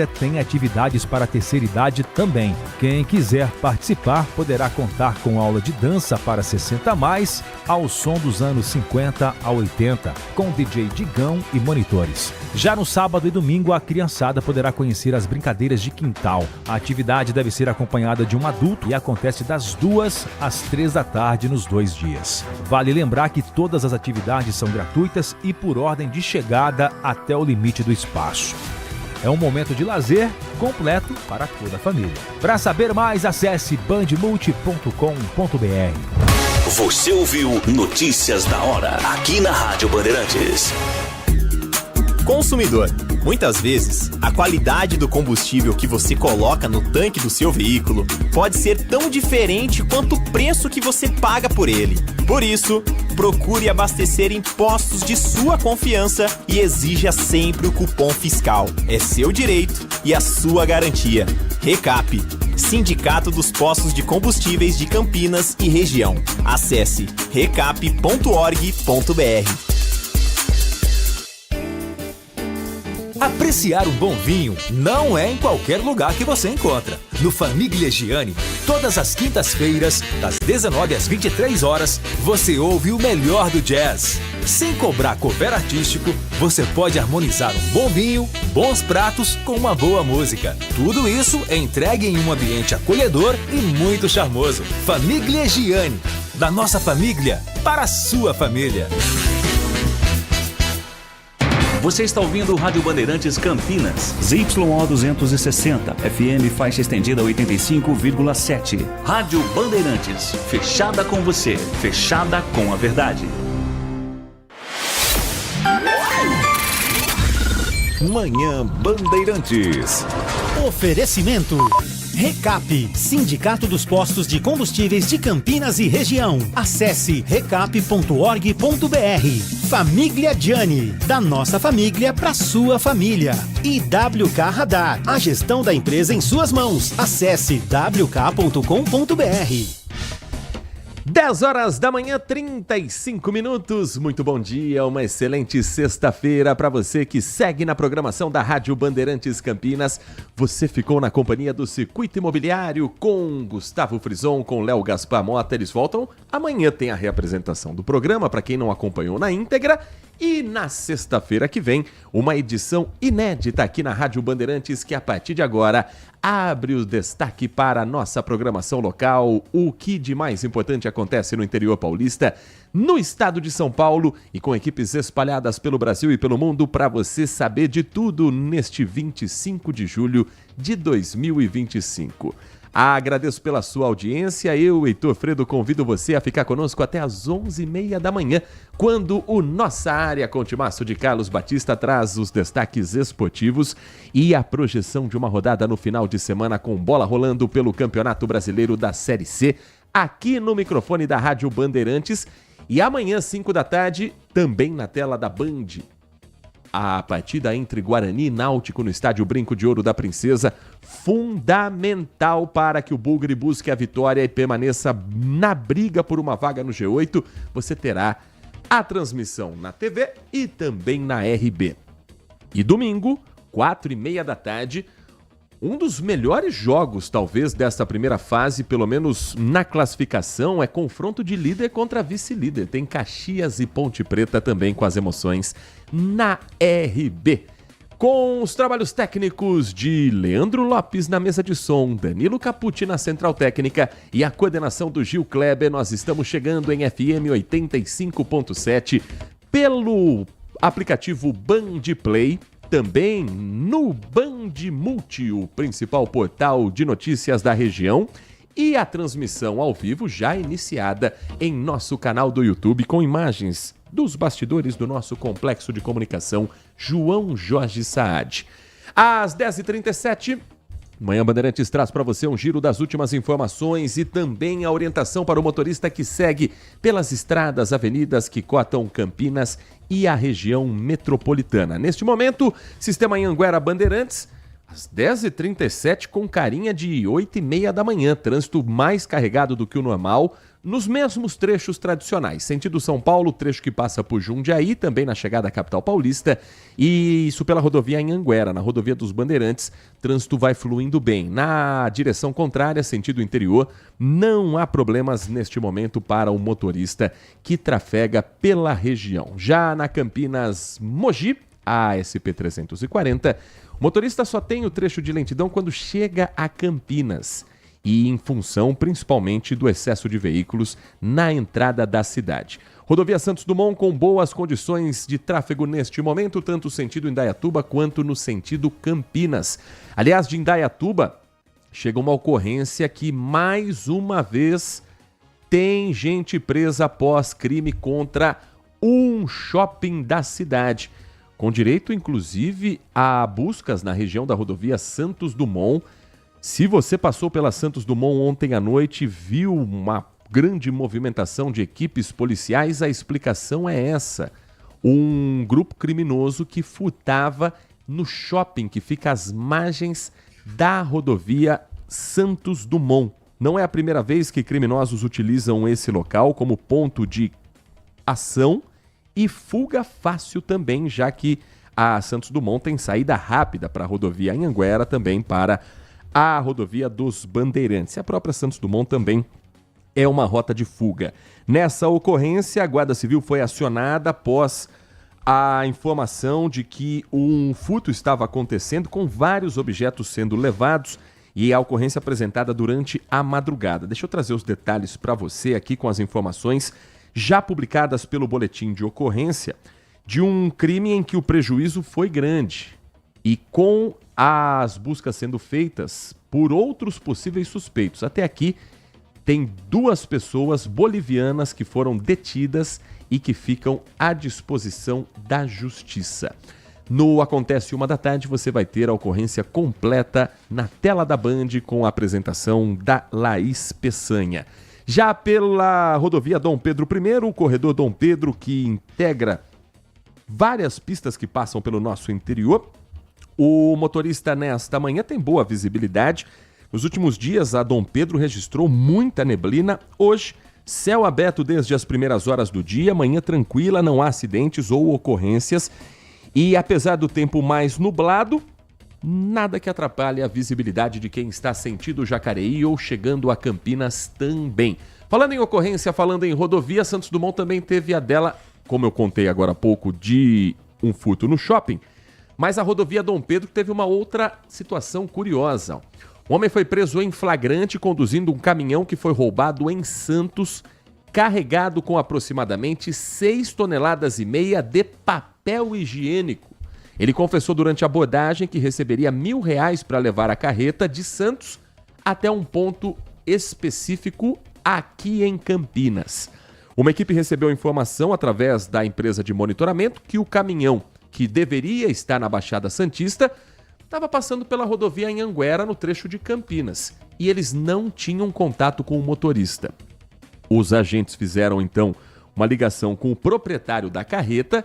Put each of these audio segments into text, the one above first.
tem atividades para a terceira idade também. Quem quiser participar poderá contar com aula de dança para 60 a mais, ao som dos anos 50 a 80, com DJ Digão e monitores. Já no sábado e domingo, a criançada poderá conhecer as brincadeiras de quintal. A atividade deve ser acompanhada de um adulto e acontece das 2 às 3 da tarde nos 2 dias. Vale lembrar que todas as atividades são gratuitas e por ordem de chegada até o limite do espaço. É um momento de lazer completo para toda a família. Para saber mais, acesse bandmulti.com.br. Você ouviu Notícias da Hora, aqui na Rádio Bandeirantes. Consumidor, muitas vezes, a qualidade do combustível que você coloca no tanque do seu veículo pode ser tão diferente quanto o preço que você paga por ele. Por isso, procure abastecer em postos de sua confiança e exija sempre o cupom fiscal. É seu direito e a sua garantia. Recap, Sindicato dos Postos de Combustíveis de Campinas e Região. Acesse recap.org.br. Apreciar um bom vinho não é em qualquer lugar que você encontra. No Famiglia Gianni, todas as quintas-feiras, das 19 às 23 horas, você ouve o melhor do jazz. Sem cobrar cover artístico, você pode harmonizar um bom vinho, bons pratos com uma boa música. Tudo isso é entregue em um ambiente acolhedor e muito charmoso. Famiglia Gianni, da nossa família para a sua família. Você está ouvindo o Rádio Bandeirantes Campinas, ZYO 260, FM faixa estendida 85,7. Rádio Bandeirantes, fechada com você, fechada com a verdade. Manhã Bandeirantes. Oferecimento Recap, Sindicato dos Postos de Combustíveis de Campinas e Região. Acesse recap.org.br. Família Gianni, da nossa família para sua família. E WK Radar, a gestão da empresa em suas mãos. Acesse wk.com.br. 10 horas da manhã, 35 minutos. Muito bom dia, uma excelente sexta-feira para você que segue na programação da Rádio Bandeirantes Campinas. Você ficou na companhia do Circuito Imobiliário com Gustavo Frison, com Léo Gaspar Mota. Eles voltam. Amanhã tem a reapresentação do programa, para quem não acompanhou na íntegra. E na sexta-feira que vem, uma edição inédita aqui na Rádio Bandeirantes, que a partir de agora abre o destaque para a nossa programação local, o que de mais importante acontece no interior paulista, no estado de São Paulo e com equipes espalhadas pelo Brasil e pelo mundo para você saber de tudo neste 25 de julho de 2025. Agradeço pela sua audiência. Eu, Heitor Fredo, convido você a ficar conosco até às 11h30 da manhã, quando o Nossa Área com Timaço de Carlos Batista traz os destaques esportivos e a projeção de uma rodada no final de semana com bola rolando pelo Campeonato Brasileiro da Série C, aqui no microfone da Rádio Bandeirantes. E amanhã, 5 da tarde, também na tela da Band, a partida entre Guarani e Náutico no estádio Brinco de Ouro da Princesa, fundamental para que o Bugre busque a vitória e permaneça na briga por uma vaga no G8. Você terá a transmissão na TV e também na RB. E domingo, 4h30 da tarde, um dos melhores jogos, talvez, desta primeira fase, pelo menos na classificação, é confronto de líder contra vice-líder. Tem Caxias e Ponte Preta também com as emoções na RB. Com os trabalhos técnicos de Leandro Lopes na mesa de som, Danilo Capucci na central técnica e a coordenação do Gil Kleber, nós estamos chegando em FM 85.7 pelo aplicativo Band Play, também no Band Multi, o principal portal de notícias da região, e a transmissão ao vivo já iniciada em nosso canal do YouTube com imagens dos bastidores do nosso complexo de comunicação João Jorge Saad. Às 10h37, Manhã Bandeirantes traz para você um giro das últimas informações e também a orientação para o motorista que segue pelas estradas, avenidas que cortam Campinas e a região metropolitana. Neste momento, Sistema Anhanguera Bandeirantes, às 10h37, com carinha de 8h30 da manhã. Trânsito mais carregado do que o normal nos mesmos trechos tradicionais. Sentido São Paulo, trecho que passa por Jundiaí, também na chegada à capital paulista, e isso pela rodovia Anhanguera. Na rodovia dos Bandeirantes, trânsito vai fluindo bem. Na direção contrária, sentido interior, não há problemas neste momento para o motorista que trafega pela região. Já na Campinas Mogi, a SP-340, o motorista só tem o trecho de lentidão quando chega a Campinas, e em função principalmente do excesso de veículos na entrada da cidade. Rodovia Santos Dumont com boas condições de tráfego neste momento, tanto sentido Indaiatuba quanto no sentido Campinas. Aliás, de Indaiatuba, chega uma ocorrência que mais uma vez tem gente presa após crime contra um shopping da cidade, com direito inclusive a buscas na região da rodovia Santos Dumont. Se você passou pela Santos Dumont ontem à noite e viu uma grande movimentação de equipes policiais, a explicação é essa. Um grupo criminoso que furtava no shopping que fica às margens da rodovia Santos Dumont. Não é a primeira vez que criminosos utilizam esse local como ponto de ação e fuga fácil também, já que a Santos Dumont tem saída rápida para a rodovia Anhanguera, também para a rodovia dos Bandeirantes. A própria Santos Dumont também é uma rota de fuga. Nessa ocorrência, a Guarda Civil foi acionada após a informação de que um furto estava acontecendo com vários objetos sendo levados, e a ocorrência apresentada durante a madrugada. Deixa eu trazer os detalhes para você aqui com as informações já publicadas pelo boletim de ocorrência de um crime em que o prejuízo foi grande. E com as buscas sendo feitas por outros possíveis suspeitos. Até aqui, tem 2 pessoas bolivianas que foram detidas e que ficam à disposição da justiça. No Acontece 13h, você vai ter a ocorrência completa na tela da Band com a apresentação da Laís Peçanha. Já pela rodovia Dom Pedro I, o corredor Dom Pedro, que integra várias pistas que passam pelo nosso interior, o motorista nesta manhã tem boa visibilidade. Nos últimos dias, a Dom Pedro registrou muita neblina. Hoje, céu aberto desde as primeiras horas do dia, manhã tranquila, não há acidentes ou ocorrências. E apesar do tempo mais nublado, nada que atrapalhe a visibilidade de quem está sentido Jacareí ou chegando a Campinas também. Falando em ocorrência, falando em rodovia, Santos Dumont também teve a dela, como eu contei agora há pouco, de um furto no shopping. Mas a rodovia Dom Pedro teve uma outra situação curiosa. O homem foi preso em flagrante conduzindo um caminhão que foi roubado em Santos, carregado com aproximadamente 6,5 toneladas de papel higiênico. Ele confessou durante a abordagem que receberia R$1.000 para levar a carreta de Santos até um ponto específico aqui em Campinas. Uma equipe recebeu informação através da empresa de monitoramento que o caminhão, que deveria estar na Baixada Santista, estava passando pela rodovia Anhanguera no trecho de Campinas e eles não tinham contato com o motorista. Os agentes fizeram então uma ligação com o proprietário da carreta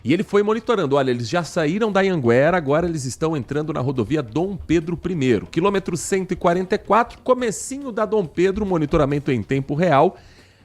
e ele foi monitorando. Olha, eles já saíram da Anhanguera, agora eles estão entrando na rodovia Dom Pedro I, quilômetro 144, comecinho da Dom Pedro, monitoramento em tempo real,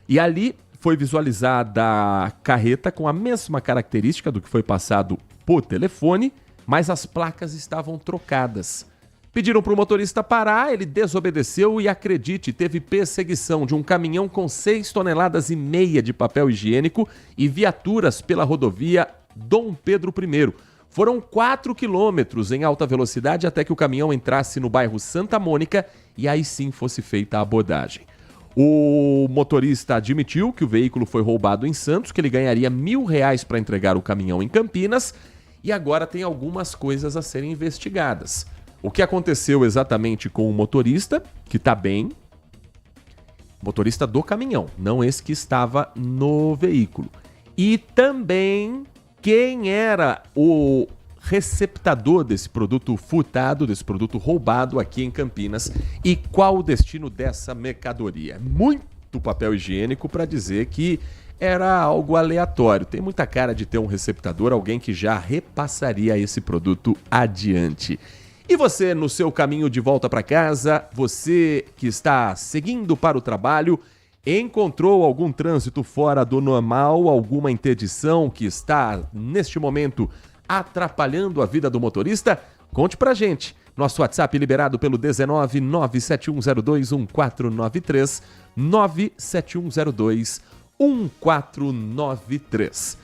e ali foi visualizada a carreta com a mesma característica do que foi passado por telefone, mas as placas estavam trocadas. Pediram para o motorista parar, ele desobedeceu e, acredite, teve perseguição de um caminhão com 6,5 toneladas de papel higiênico e viaturas pela rodovia Dom Pedro I. Foram 4 quilômetros em alta velocidade até que o caminhão entrasse no bairro Santa Mônica e aí sim fosse feita a abordagem. O motorista admitiu que o veículo foi roubado em Santos, que ele ganharia R$1.000 para entregar o caminhão em Campinas e agora tem algumas coisas a serem investigadas. O que aconteceu exatamente com o motorista, que está bem, motorista do caminhão, não esse que estava no veículo. E também quem era o receptador desse produto furtado, desse produto roubado aqui em Campinas e qual o destino dessa mercadoria. Muito papel higiênico para dizer que era algo aleatório. Tem muita cara de ter um receptador, alguém que já repassaria esse produto adiante. E você, no seu caminho de volta para casa, você que está seguindo para o trabalho, Encontrou algum trânsito fora do normal, alguma interdição que está, neste momento, atrapalhando a vida do motorista? Conte pra gente. Nosso WhatsApp liberado pelo 19 97102 1493, 97102 1493.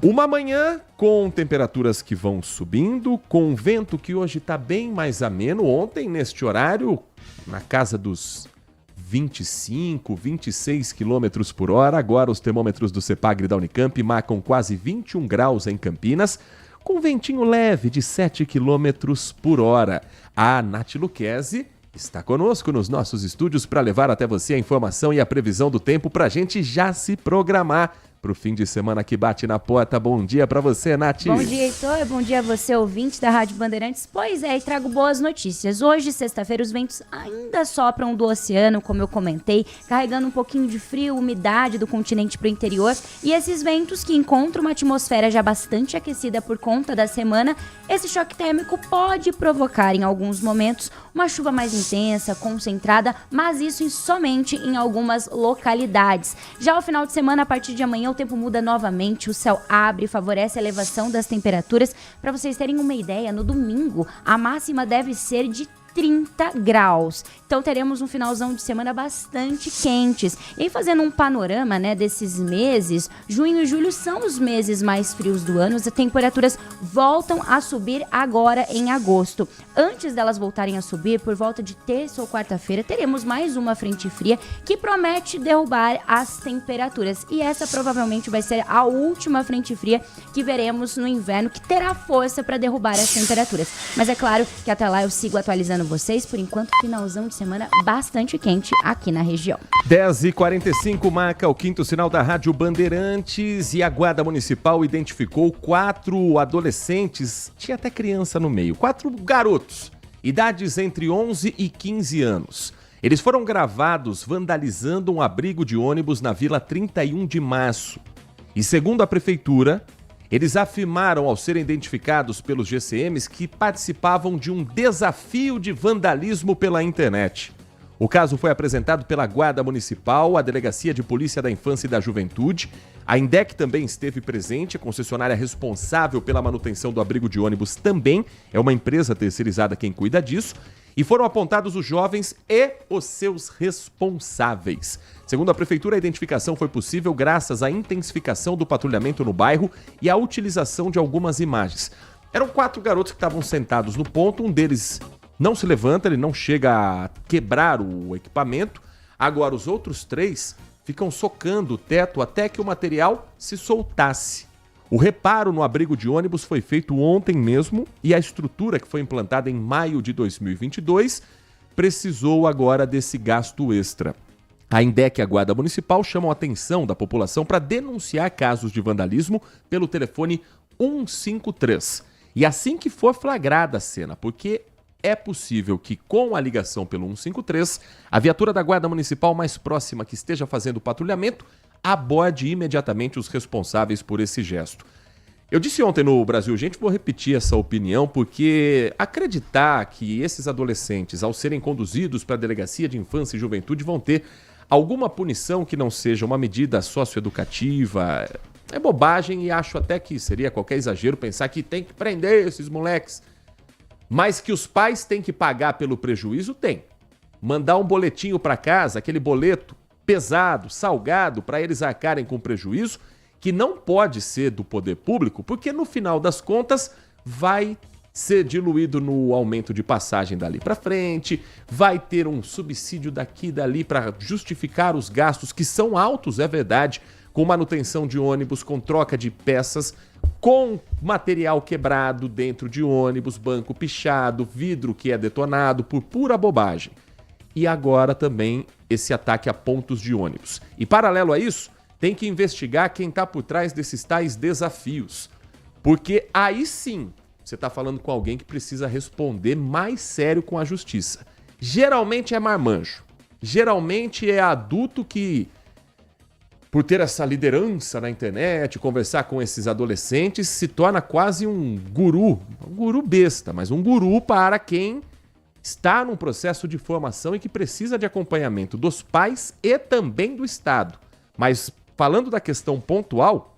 Uma manhã com temperaturas que vão subindo, com vento que hoje está bem mais ameno. Ontem, neste horário, na casa dos 25, 26 km por hora. Agora os termômetros do CEPAGRE da Unicamp marcam quase 21 graus em Campinas, com ventinho leve de 7 km por hora. A Nath Luquezzi está conosco nos nossos estúdios para levar até você a informação e a previsão do tempo para a gente já se programar para o fim de semana que bate na porta. Bom dia para você, Nath. Bom dia, Heitor. Bom dia a você, ouvinte da Rádio Bandeirantes. Pois é, e trago boas notícias. Hoje, sexta-feira, os ventos ainda sopram do oceano, como eu comentei, carregando um pouquinho de frio, umidade do continente para o interior. E esses ventos que encontram uma atmosfera já bastante aquecida por conta da semana, esse choque térmico pode provocar, em alguns momentos, uma chuva mais intensa, concentrada, mas isso somente em algumas localidades. Já ao final de semana, a partir de amanhã, o tempo muda novamente, o céu abre, favorece a elevação das temperaturas. Para vocês terem uma ideia, no domingo a máxima deve ser de 30 graus. Então teremos um finalzão de semana bastante quentes. E aí, fazendo um panorama, né, desses meses, junho e julho são os meses mais frios do ano. As temperaturas voltam a subir agora em agosto. Antes delas voltarem a subir, por volta de terça ou quarta-feira, teremos mais uma frente fria que promete derrubar as temperaturas. E essa provavelmente vai ser a última frente fria que veremos no inverno, que terá força para derrubar as temperaturas. Mas é claro que até lá eu sigo atualizando vocês. Por enquanto, finalzão de semana bastante quente aqui na região. 10h45 marca o quinto sinal da Rádio Bandeirantes e a Guarda Municipal identificou 4 adolescentes, tinha até criança no meio, 4 garotos, idades entre 11 e 15 anos. Eles foram gravados vandalizando um abrigo de ônibus na Vila 31 de Março. E segundo a Prefeitura, eles afirmaram, ao serem identificados pelos GCMs, que participavam de um desafio de vandalismo pela internet. O caso foi apresentado pela Guarda Municipal, a Delegacia de Polícia da Infância e da Juventude. A INDEC também esteve presente, a concessionária responsável pela manutenção do abrigo de ônibus também é uma empresa terceirizada quem cuida disso. E foram apontados os jovens e os seus responsáveis. Segundo a Prefeitura, a identificação foi possível graças à intensificação do patrulhamento no bairro e à utilização de algumas imagens. Eram 4 garotos que estavam sentados no ponto, um deles não se levanta, ele não chega a quebrar o equipamento. Agora, os outros 3 ficam socando o teto até que o material se soltasse. O reparo no abrigo de ônibus foi feito ontem mesmo e a estrutura, que foi implantada em maio de 2022, precisou agora desse gasto extra. A INDEC e a Guarda Municipal chamam a atenção da população para denunciar casos de vandalismo pelo telefone 153. E assim que for flagrada a cena, porque é possível que com a ligação pelo 153, a viatura da Guarda Municipal mais próxima que esteja fazendo o patrulhamento aborde imediatamente os responsáveis por esse gesto. Eu disse ontem no Brasil Gente, vou repetir essa opinião, porque acreditar que esses adolescentes, ao serem conduzidos para a Delegacia de Infância e Juventude, vão ter alguma punição que não seja uma medida socioeducativa é bobagem, e acho até que seria qualquer exagero pensar que tem que prender esses moleques. Mas que os pais têm que pagar pelo prejuízo, tem. Mandar um boletinho para casa, aquele boleto pesado, salgado, para eles arcarem com prejuízo, que não pode ser do poder público, porque no final das contas vai ser diluído no aumento de passagem dali para frente, vai ter um subsídio daqui e dali para justificar os gastos que são altos, é verdade, com manutenção de ônibus, com troca de peças, com material quebrado dentro de ônibus, banco pichado, vidro que é detonado por pura bobagem. E agora também esse ataque a pontos de ônibus. E paralelo a isso, tem que investigar quem está por trás desses tais desafios. Porque aí sim, você está falando com alguém que precisa responder mais sério com a justiça. Geralmente é marmanjo. Geralmente é adulto que, por ter essa liderança na internet, conversar com esses adolescentes, se torna quase um guru besta, mas um guru para quem está num processo de formação e que precisa de acompanhamento dos pais e também do Estado. Mas falando da questão pontual,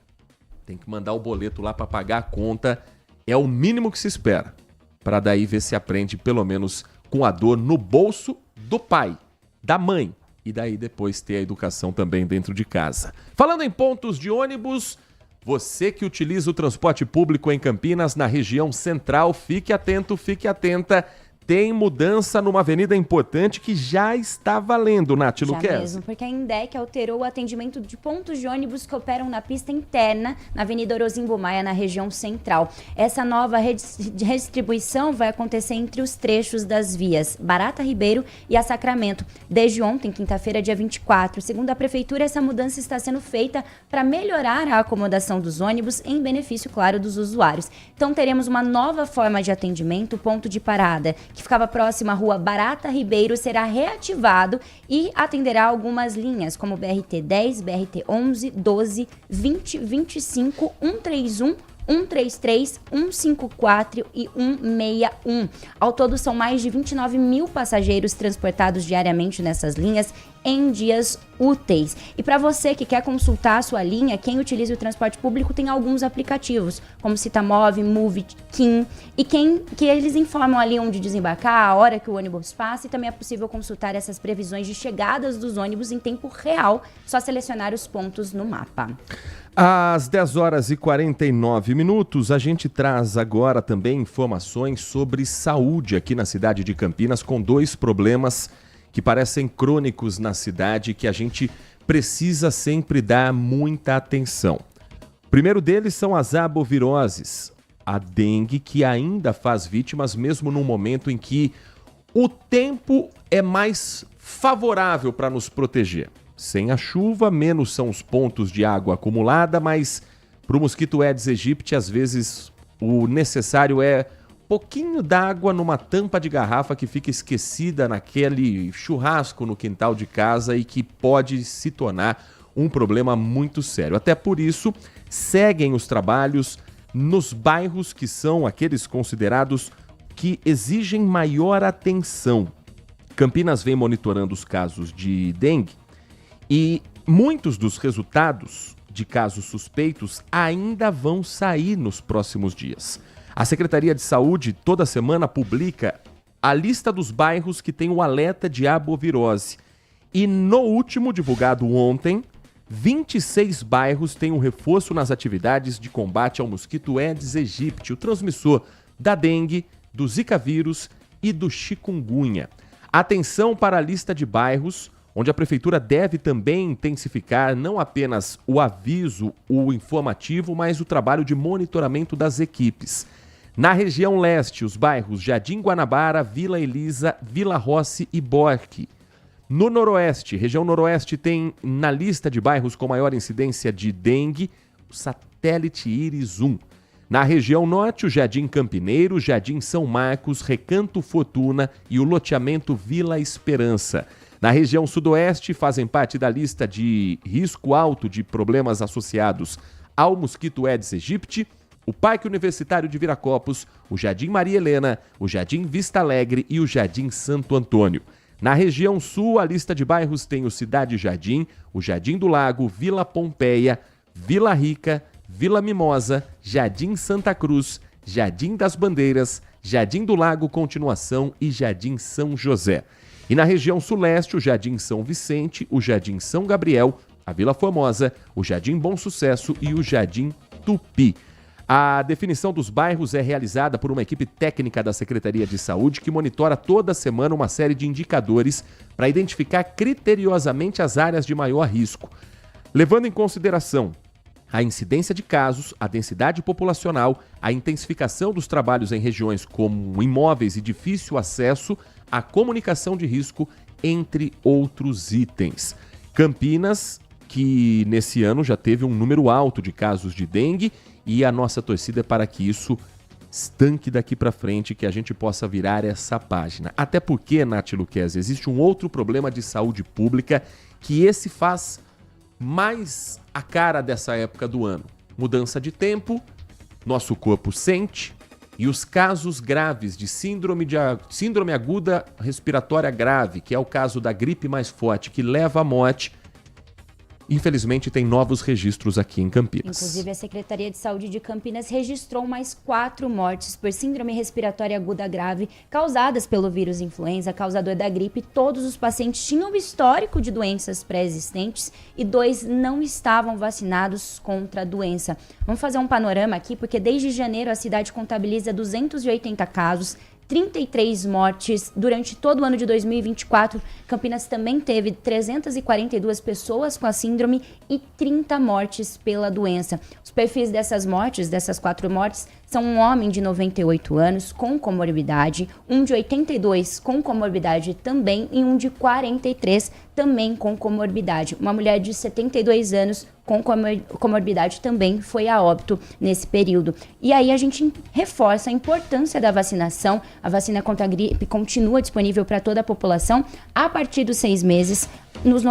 tem que mandar o boleto lá para pagar a conta, é o mínimo que se espera, para daí ver se aprende pelo menos com a dor no bolso do pai, da mãe, e daí depois ter a educação também dentro de casa. Falando em pontos de ônibus, você que utiliza o transporte público em Campinas, na região central, fique atento, fique atenta. Tem mudança numa avenida importante que já está valendo, Nath Luquezzi. Já mesmo, porque a Indec alterou o atendimento de pontos de ônibus que operam na pista interna, na Avenida Orozimbo Maia, na região central. Essa nova redistribuição vai acontecer entre os trechos das vias Barata Ribeiro e a Sacramento, desde ontem, quinta-feira, dia 24. Segundo a Prefeitura, essa mudança está sendo feita para melhorar a acomodação dos ônibus em benefício, claro, dos usuários. Então, teremos uma nova forma de atendimento, ponto de parada, que ficava próximo à rua Barata Ribeiro, será reativado e atenderá algumas linhas, como BRT 10, BRT 11, 12, 20, 25, 131, 133, 154 e 161. Ao todo, são mais de 29 mil passageiros transportados diariamente nessas linhas em dias úteis. E para você que quer consultar a sua linha, quem utiliza o transporte público tem alguns aplicativos, como Citamove, Move, Kim, e que eles informam ali onde desembarcar, a hora que o ônibus passa, e também é possível consultar essas previsões de chegadas dos ônibus em tempo real, só selecionar os pontos no mapa. Às 10 horas e 49 minutos, a gente traz agora também informações sobre saúde aqui na cidade de Campinas, com dois problemas que parecem crônicos na cidade, que a gente precisa sempre dar muita atenção. O primeiro deles são as arboviroses, a dengue, que ainda faz vítimas mesmo num momento em que o tempo é mais favorável para nos proteger. Sem a chuva, menos são os pontos de água acumulada, mas para o mosquito Aedes aegypti, às vezes o necessário é pouquinho d'água numa tampa de garrafa que fica esquecida naquele churrasco no quintal de casa e que pode se tornar um problema muito sério. Até por isso, seguem os trabalhos nos bairros que são aqueles considerados que exigem maior atenção. Campinas vem monitorando os casos de dengue e muitos dos resultados de casos suspeitos ainda vão sair nos próximos dias. A Secretaria de Saúde toda semana publica a lista dos bairros que tem o alerta de arbovirose. E no último, divulgado ontem, 26 bairros têm um reforço nas atividades de combate ao mosquito Aedes aegypti, o transmissor da dengue, do zika vírus e do chikungunya. Atenção para a lista de bairros, onde a Prefeitura deve também intensificar não apenas o aviso, o informativo, mas o trabalho de monitoramento das equipes. Na região leste, os bairros Jardim Guanabara, Vila Elisa, Vila Rossi e Borque. No noroeste, região noroeste tem na lista de bairros com maior incidência de dengue, o Satélite Íris 1. Na região norte, o Jardim Campineiro, Jardim São Marcos, Recanto Fortuna e o loteamento Vila Esperança. Na região sudoeste, fazem parte da lista de risco alto de problemas associados ao mosquito Aedes aegypti, o Parque Universitário de Viracopos, o Jardim Maria Helena, o Jardim Vista Alegre e o Jardim Santo Antônio. Na região sul, a lista de bairros tem o Cidade Jardim, o Jardim do Lago, Vila Pompeia, Vila Rica, Vila Mimosa, Jardim Santa Cruz, Jardim das Bandeiras, Jardim do Lago Continuação e Jardim São José. E na região suleste, o Jardim São Vicente, o Jardim São Gabriel, a Vila Formosa, o Jardim Bom Sucesso e o Jardim Tupi. A definição dos bairros é realizada por uma equipe técnica da Secretaria de Saúde que monitora toda semana uma série de indicadores para identificar criteriosamente as áreas de maior risco, levando em consideração a incidência de casos, a densidade populacional, a intensificação dos trabalhos em regiões como imóveis e difícil acesso, a comunicação de risco, entre outros itens. Campinas, que nesse ano já teve um número alto de casos de dengue, e a nossa torcida é para que isso estanque daqui para frente, que a gente possa virar essa página. Até porque, Nath Luquezzi, existe um outro problema de saúde pública que esse faz mais a cara dessa época do ano. Mudança de tempo, nosso corpo sente, E os casos graves de síndrome aguda respiratória grave, que é o caso da gripe mais forte, que leva à morte, infelizmente tem novos registros aqui em Campinas. Inclusive, a Secretaria de Saúde de Campinas registrou mais 4 mortes por síndrome respiratória aguda grave causadas pelo vírus influenza, causador da gripe. Todos os pacientes tinham histórico de doenças pré-existentes e 2 não estavam vacinados contra a doença. Vamos fazer um panorama aqui, porque desde janeiro a cidade contabiliza 280 casos, 33 mortes. Durante todo o ano de 2024, Campinas também teve 342 pessoas com a síndrome e 30 mortes pela doença. Os perfis dessas mortes, dessas 4 mortes, são um homem de 98 anos com comorbidade, um de 82 com comorbidade também e um de 43 também com comorbidade. Uma mulher de 72 anos com comorbidade também foi a óbito nesse período. E aí a gente reforça a importância da vacinação. A vacina contra a gripe continua disponível para toda a população a partir dos 6 meses. Nos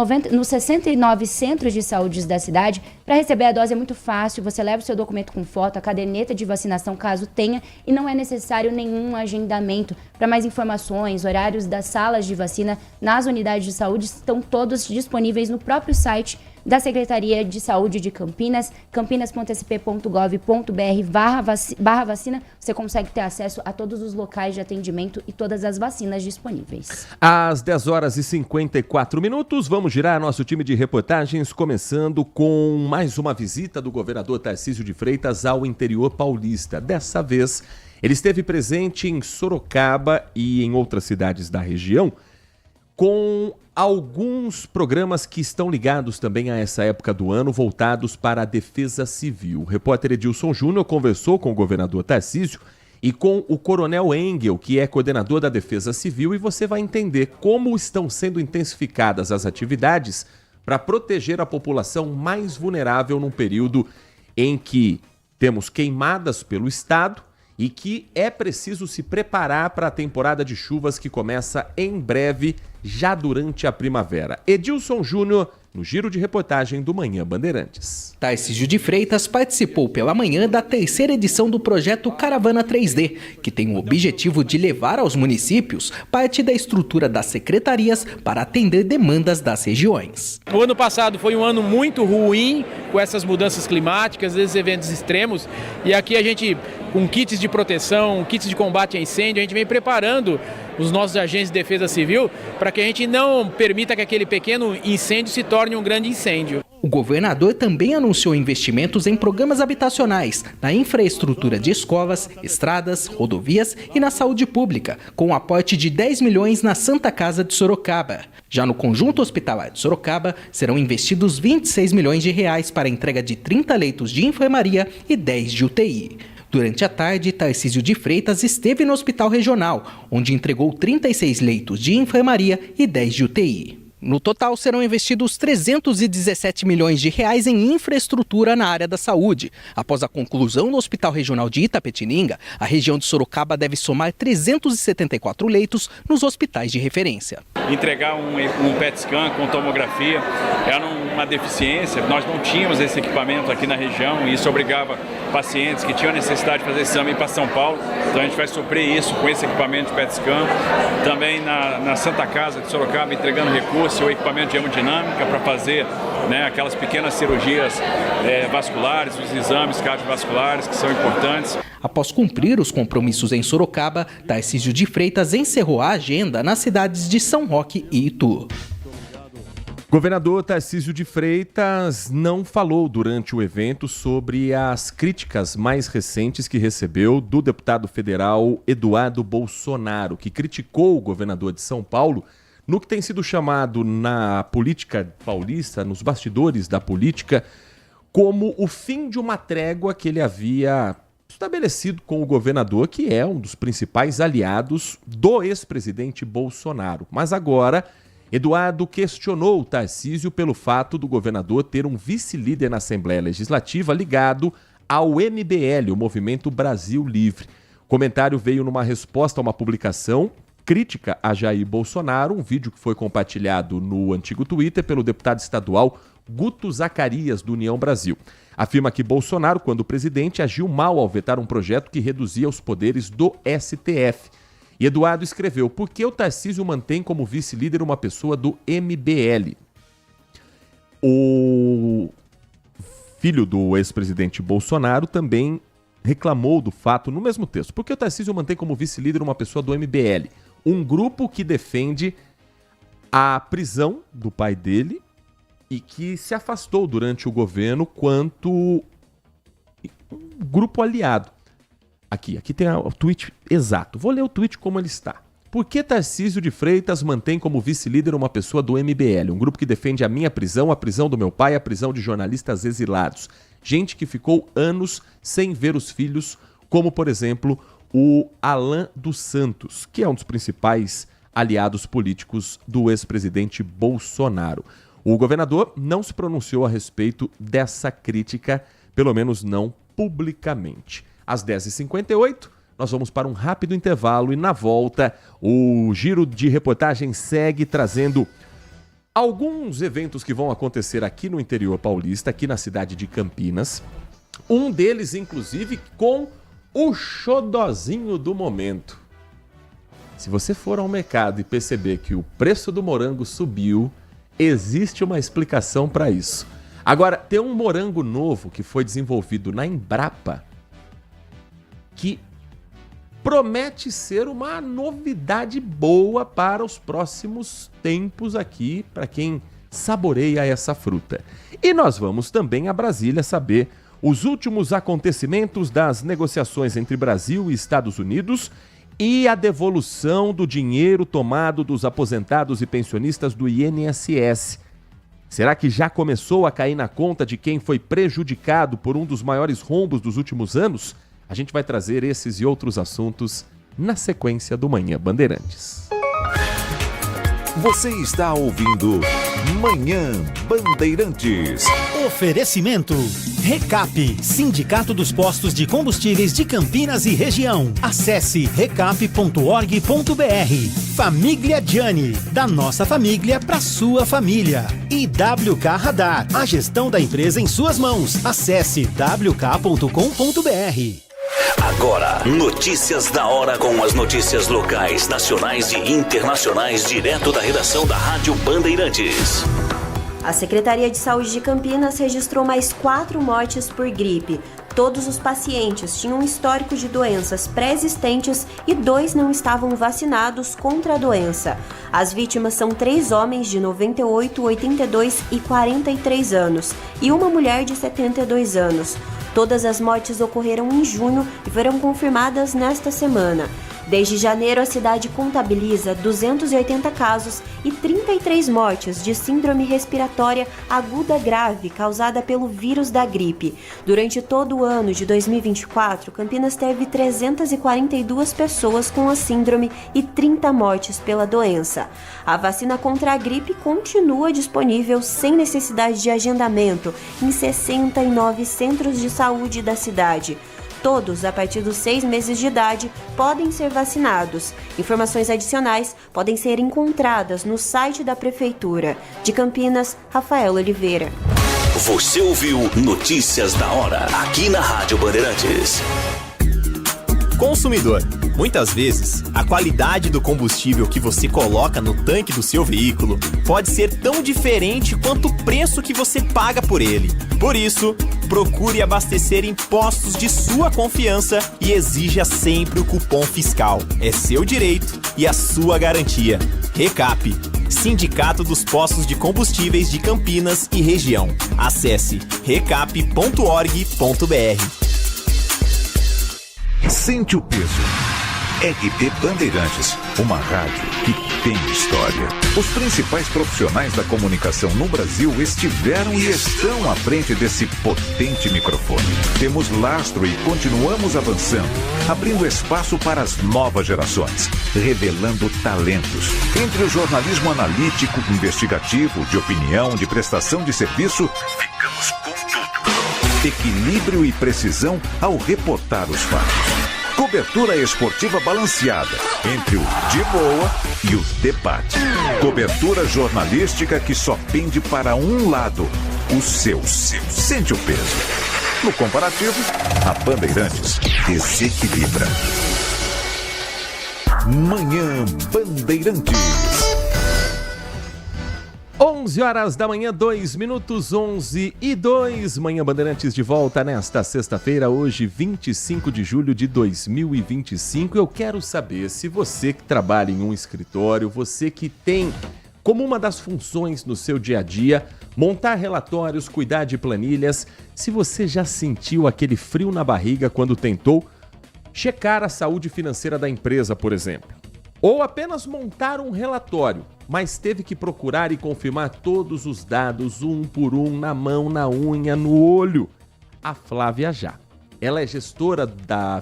69 centros de saúde da cidade. Para receber a dose é muito fácil, você leva o seu documento com foto, a caderneta de vacinação caso tenha, e não é necessário nenhum agendamento. Para mais informações, horários das salas de vacina nas unidades de saúde estão todos disponíveis no próprio site da Secretaria de Saúde de Campinas, campinas.sp.gov.br/vacina. Você consegue ter acesso a todos os locais de atendimento e todas as vacinas disponíveis. Às 10h54, vamos girar nosso time de reportagens, começando com mais uma visita do governador Tarcísio de Freitas ao interior paulista. Dessa vez, ele esteve presente em Sorocaba e em outras cidades da região, com alguns programas que estão ligados também a essa época do ano, voltados para a defesa civil. O repórter Edilson Júnior conversou com o governador Tarcísio e com o coronel Engel, que é coordenador da Defesa Civil, e você vai entender como estão sendo intensificadas as atividades para proteger a população mais vulnerável num período em que temos queimadas pelo estado e que é preciso se preparar para a temporada de chuvas que começa em breve, já durante a primavera. Edilson Júnior, no giro de reportagem do Manhã Bandeirantes. Tarcísio de Freitas participou pela manhã da 3ª edição do projeto Caravana 3D, que tem o objetivo de levar aos municípios parte da estrutura das secretarias para atender demandas das regiões. O ano passado foi um ano muito ruim com essas mudanças climáticas, esses eventos extremos, e aqui a gente, com kits de proteção, kits de combate a incêndio, a gente vem preparando os nossos agentes de defesa civil para que a gente não permita que aquele pequeno incêndio se torne um grande incêndio. O governador também anunciou investimentos em programas habitacionais, na infraestrutura de escolas, estradas, rodovias e na saúde pública, com um aporte de 10 milhões na Santa Casa de Sorocaba. Já no conjunto hospitalar de Sorocaba, serão investidos 26 milhões de reais para a entrega de 30 leitos de enfermaria e 10 de UTI. Durante a tarde, Tarcísio de Freitas esteve no Hospital Regional, onde entregou 36 leitos de enfermaria e 10 de UTI. No total, serão investidos 317 milhões de reais em infraestrutura na área da saúde. Após a conclusão do Hospital Regional de Itapetininga, a região de Sorocaba deve somar 374 leitos nos hospitais de referência. Entregar um PET scan com tomografia era uma deficiência. Nós não tínhamos esse equipamento aqui na região e isso obrigava pacientes que tinham necessidade de fazer exame para São Paulo. Então a gente vai suprir isso com esse equipamento de PET scan. Também na Santa Casa de Sorocaba, entregando recursos, o equipamento de hemodinâmica para fazer aquelas pequenas cirurgias vasculares, os exames cardiovasculares que são importantes. Após cumprir os compromissos em Sorocaba, Tarcísio de Freitas encerrou a agenda nas cidades de São Roque e Itu. Governador Tarcísio de Freitas não falou durante o evento sobre as críticas mais recentes que recebeu do deputado federal Eduardo Bolsonaro, que criticou o governador de São Paulo no que tem sido chamado na política paulista, nos bastidores da política, como o fim de uma trégua que ele havia estabelecido com o governador, que é um dos principais aliados do ex-presidente Bolsonaro. Mas agora, Eduardo questionou o Tarcísio pelo fato do governador ter um vice-líder na Assembleia Legislativa ligado ao MBL, o Movimento Brasil Livre. O comentário veio numa resposta a uma publicação crítica a Jair Bolsonaro, um vídeo que foi compartilhado no antigo Twitter pelo deputado estadual Guto Zacarias, do União Brasil. Afirma que Bolsonaro, quando presidente, agiu mal ao vetar um projeto que reduzia os poderes do STF. E Eduardo escreveu: por que o Tarcísio mantém como vice-líder uma pessoa do MBL? O filho do ex-presidente Bolsonaro também reclamou do fato no mesmo texto. Por que o Tarcísio mantém como vice-líder uma pessoa do MBL? Um grupo que defende a prisão do pai dele e que se afastou durante o governo quanto um grupo aliado. Aqui tem o tweet exato. Vou ler o tweet como ele está. Por que Tarcísio de Freitas mantém como vice-líder uma pessoa do MBL? Um grupo que defende a minha prisão, a prisão do meu pai, a prisão de jornalistas exilados. Gente que ficou anos sem ver os filhos, como, por exemplo, o Alan dos Santos, que é um dos principais aliados políticos do ex-presidente Bolsonaro. O governador não se pronunciou a respeito dessa crítica, pelo menos não publicamente. Às 10h58, nós vamos para um rápido intervalo e na volta o giro de reportagem segue trazendo alguns eventos que vão acontecer aqui no interior paulista, aqui na cidade de Campinas. Um deles, inclusive, com o xodozinho do momento. Se você for ao mercado e perceber que o preço do morango subiu, existe uma explicação para isso. Agora, tem um morango novo que foi desenvolvido na Embrapa que promete ser uma novidade boa para os próximos tempos aqui, para quem saboreia essa fruta. E nós vamos também a Brasília saber os últimos acontecimentos das negociações entre Brasil e Estados Unidos e a devolução do dinheiro tomado dos aposentados e pensionistas do INSS. Será que já começou a cair na conta de quem foi prejudicado por um dos maiores rombos dos últimos anos? A gente vai trazer esses e outros assuntos na sequência do Manhã Bandeirantes. Você está ouvindo Manhã Bandeirantes. Oferecimento Recap, Sindicato dos Postos de Combustíveis de Campinas e Região. Acesse recap.org.br. Família Gianni, da nossa família para sua família. E WK Radar, a gestão da empresa em suas mãos. Acesse wk.com.br. Agora, notícias da hora com as notícias locais, nacionais e internacionais, direto da redação da Rádio Bandeirantes. A Secretaria de Saúde de Campinas registrou mais 4 mortes por gripe. Todos os pacientes tinham um histórico de doenças pré-existentes e 2 não estavam vacinados contra a doença. As vítimas são 3 homens de 98, 82 e 43 anos e uma mulher de 72 anos. Todas as mortes ocorreram em junho e foram confirmadas nesta semana. Desde janeiro, a cidade contabiliza 280 casos e 33 mortes de síndrome respiratória aguda grave causada pelo vírus da gripe. Durante todo o ano de 2024, Campinas teve 342 pessoas com a síndrome e 30 mortes pela doença. A vacina contra a gripe continua disponível sem necessidade de agendamento em 69 centros de saúde da cidade. Todos, a partir dos 6 meses de idade, podem ser vacinados. Informações adicionais podem ser encontradas no site da Prefeitura. De Campinas, Rafael Oliveira. Você ouviu Notícias da Hora, aqui na Rádio Bandeirantes. Consumidor, muitas vezes, a qualidade do combustível que você coloca no tanque do seu veículo pode ser tão diferente quanto o preço que você paga por ele. Por isso, procure abastecer em postos de sua confiança e exija sempre o cupom fiscal. É seu direito e a sua garantia. Recap, Sindicato dos Postos de Combustíveis de Campinas e Região. Acesse recap.org.br. Sente o peso. RB Bandeirantes, uma rádio que tem história. Os principais profissionais da comunicação no Brasil estiveram e estão à frente desse potente microfone. Temos lastro e continuamos avançando, abrindo espaço para as novas gerações, revelando talentos. Entre o jornalismo analítico, investigativo, de opinião, de prestação de serviço, ficamos com tudo. Equilíbrio e precisão ao reportar os fatos. Cobertura esportiva balanceada entre o de boa e o debate. Cobertura jornalística que só pende para um lado. o seu. Sente o peso. No comparativo, a Bandeirantes desequilibra. Manhã Bandeirantes. 11 horas da manhã, 2 minutos, 11:02. Manhã Bandeirantes de volta nesta sexta-feira, hoje 25 de julho de 2025. Eu quero saber se você que trabalha em um escritório, você que tem como uma das funções no seu dia a dia montar relatórios, cuidar de planilhas, se você já sentiu aquele frio na barriga quando tentou checar a saúde financeira da empresa, por exemplo. Ou apenas montar um relatório, mas teve que procurar e confirmar todos os dados, um por um, na mão, na unha, no olho. A Flávia já. Ela é gestora da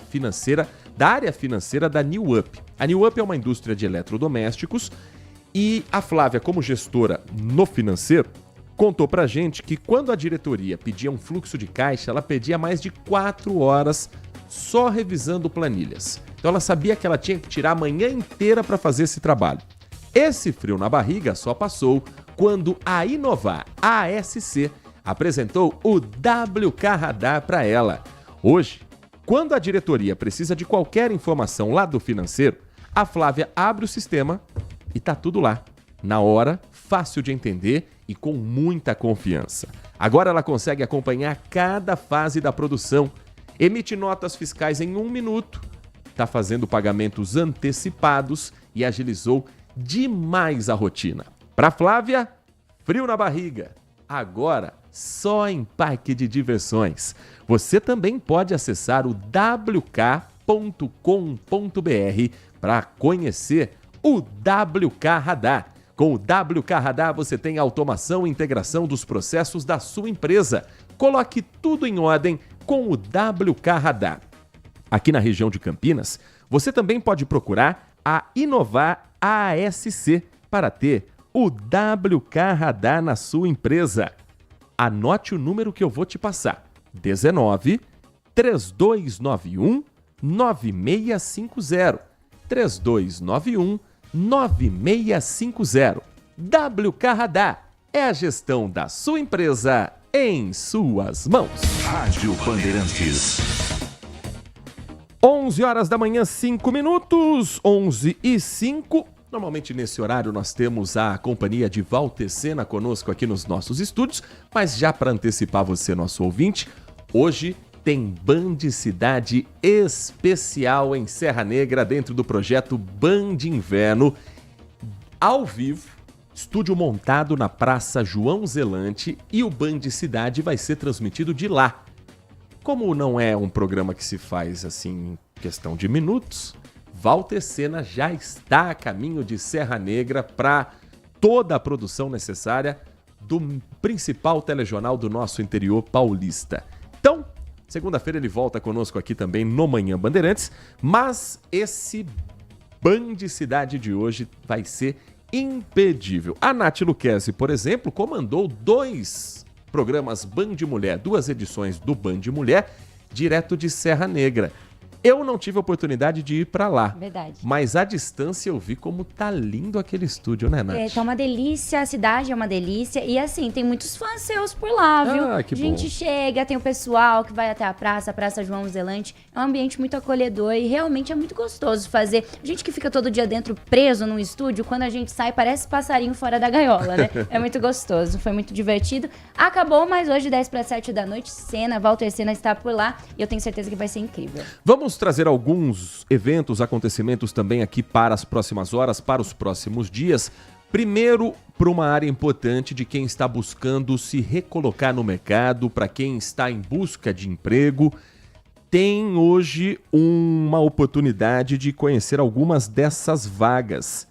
área financeira da New Up. A New Up é uma indústria de eletrodomésticos e a Flávia, como gestora no financeiro, contou pra gente que quando a diretoria pedia um fluxo de caixa, ela pedia mais de 4 horas só revisando planilhas. Então ela sabia que ela tinha que tirar a manhã inteira para fazer esse trabalho. Esse frio na barriga só passou quando a Inovar ASC apresentou o WK Radar para ela. Hoje, quando a diretoria precisa de qualquer informação lá do financeiro, a Flávia abre o sistema e tá tudo lá. Na hora, fácil de entender e com muita confiança. Agora ela consegue acompanhar cada fase da produção, emite notas fiscais em 1 minuto, está fazendo pagamentos antecipados e agilizou demais a rotina. Para Flávia, frio na barriga. Agora, só em parque de diversões. Você também pode acessar o wk.com.br para conhecer o WK Radar. Com o WK Radar você tem automação e integração dos processos da sua empresa. Coloque tudo em ordem com o WK Radar. Aqui na região de Campinas, você também pode procurar a Inovar ASC para ter o WK Radar na sua empresa. Anote o número que eu vou te passar. 19 3291 9650. 3291 9650. WK Radar é a gestão da sua empresa em suas mãos. Rádio Bandeirantes. 11 horas da manhã, 5 minutos, 11:05. Normalmente nesse horário nós temos a companhia de Walter Sena conosco aqui nos nossos estúdios, mas já para antecipar você, nosso ouvinte, hoje tem Band Cidade especial em Serra Negra dentro do projeto Band Inverno, ao vivo, estúdio montado na Praça João Zelante e o Band Cidade vai ser transmitido de lá. Como não é um programa que se faz assim em questão de minutos, Walter Sena já está a caminho de Serra Negra para toda a produção necessária do principal telejornal do nosso interior paulista. Então, segunda-feira ele volta conosco aqui também no Manhã Bandeirantes, mas esse Band Cidade de hoje vai ser imperdível. A Nath Luquezzi, por exemplo, comandou 2 programas Band Mulher, 2 edições do Band Mulher, direto de Serra Negra. Eu não tive a oportunidade de ir para lá. Verdade. Mas à distância eu vi como tá lindo aquele estúdio, né, Nath? Tá uma delícia, a cidade é uma delícia. E assim, tem muitos fãs seus por lá, viu? Ah, que a gente bom. chega, tem o pessoal que vai até a Praça João Zelante. É um ambiente muito acolhedor e realmente é muito gostoso fazer. A gente que fica todo dia dentro, preso num estúdio, quando a gente sai, parece passarinho fora da gaiola, né? É muito gostoso, foi muito divertido. Acabou, mas hoje, 10:07 da noite, Walter Sena está por lá e eu tenho certeza que vai ser incrível. Vamos trazer alguns eventos, acontecimentos também aqui para as próximas horas, para os próximos dias. Primeiro, para uma área importante de quem está buscando se recolocar no mercado, para quem está em busca de emprego, tem hoje uma oportunidade de conhecer algumas dessas vagas.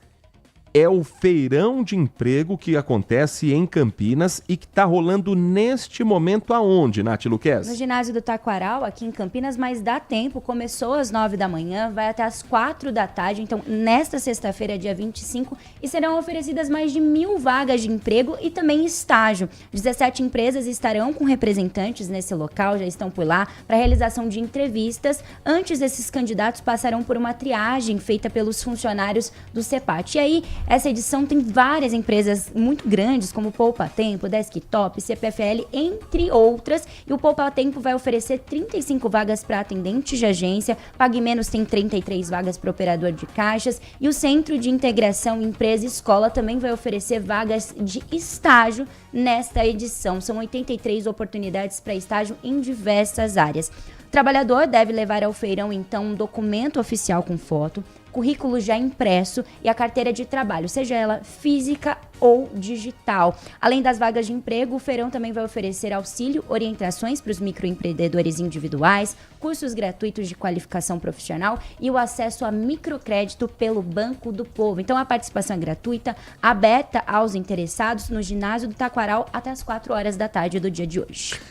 É o feirão de emprego que acontece em Campinas e que está rolando neste momento aonde, Nath Luquezzi? No ginásio do Taquaral, aqui em Campinas, mas dá tempo, começou às 9 da manhã, vai até às 4 da tarde, então nesta sexta-feira, dia 25, e serão oferecidas mais de 1.000 vagas de emprego e também estágio. 17 empresas estarão com representantes nesse local, já estão por lá, para realização de entrevistas. Antes, esses candidatos passarão por uma triagem feita pelos funcionários do CEPAT. E aí, Essa edição tem várias empresas muito grandes, como Poupa Tempo, Desktop, CPFL, entre outras. E o Poupa Tempo vai oferecer 35 vagas para atendente de agência, Pague Menos tem 33 vagas para operador de caixas. E o Centro de Integração Empresa-Escola também vai oferecer vagas de estágio nesta edição. São 83 oportunidades para estágio em diversas áreas. O trabalhador deve levar ao feirão, então, um documento oficial com foto, currículo já impresso e a carteira de trabalho, seja ela física ou digital. Além das vagas de emprego, o feirão também vai oferecer auxílio, orientações para os microempreendedores individuais, cursos gratuitos de qualificação profissional e o acesso a microcrédito pelo Banco do Povo. Então, a participação é gratuita, aberta aos interessados no ginásio do Taquaral até as 4 horas da tarde do dia de hoje.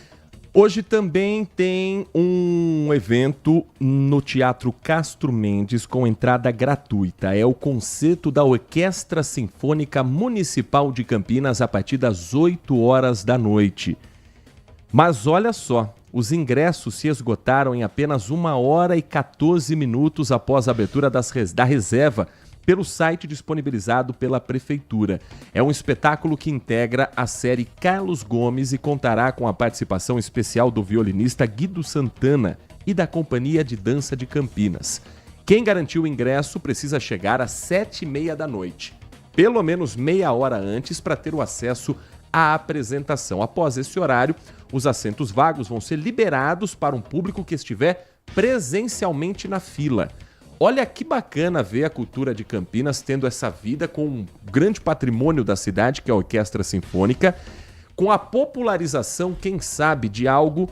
Hoje também tem um evento no Teatro Castro Mendes com entrada gratuita. É o concerto da Orquestra Sinfônica Municipal de Campinas a partir das 8 horas da noite. Mas olha só, os ingressos se esgotaram em apenas 1 hora e 14 minutos após a abertura da reserva pelo site disponibilizado pela Prefeitura. É um espetáculo que integra a série Carlos Gomes e contará com a participação especial do violinista Guido Santana e da Companhia de Dança de Campinas. Quem garantiu o ingresso precisa chegar às 7h30 da noite, pelo menos meia hora antes, para ter o acesso à apresentação. Após esse horário, os assentos vagos vão ser liberados para um público que estiver presencialmente na fila. Olha que bacana ver a cultura de Campinas tendo essa vida com um grande patrimônio da cidade, que é a Orquestra Sinfônica, com a popularização, quem sabe, de algo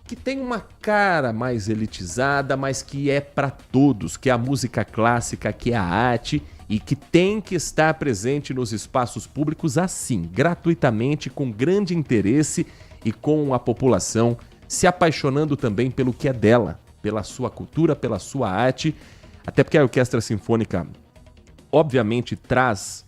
que tem uma cara mais elitizada, mas que é para todos, que é a música clássica, que é a arte e que tem que estar presente nos espaços públicos assim, gratuitamente, com grande interesse e com a população se apaixonando também pelo que é dela, pela sua cultura, pela sua arte. Até porque a Orquestra Sinfônica, obviamente, traz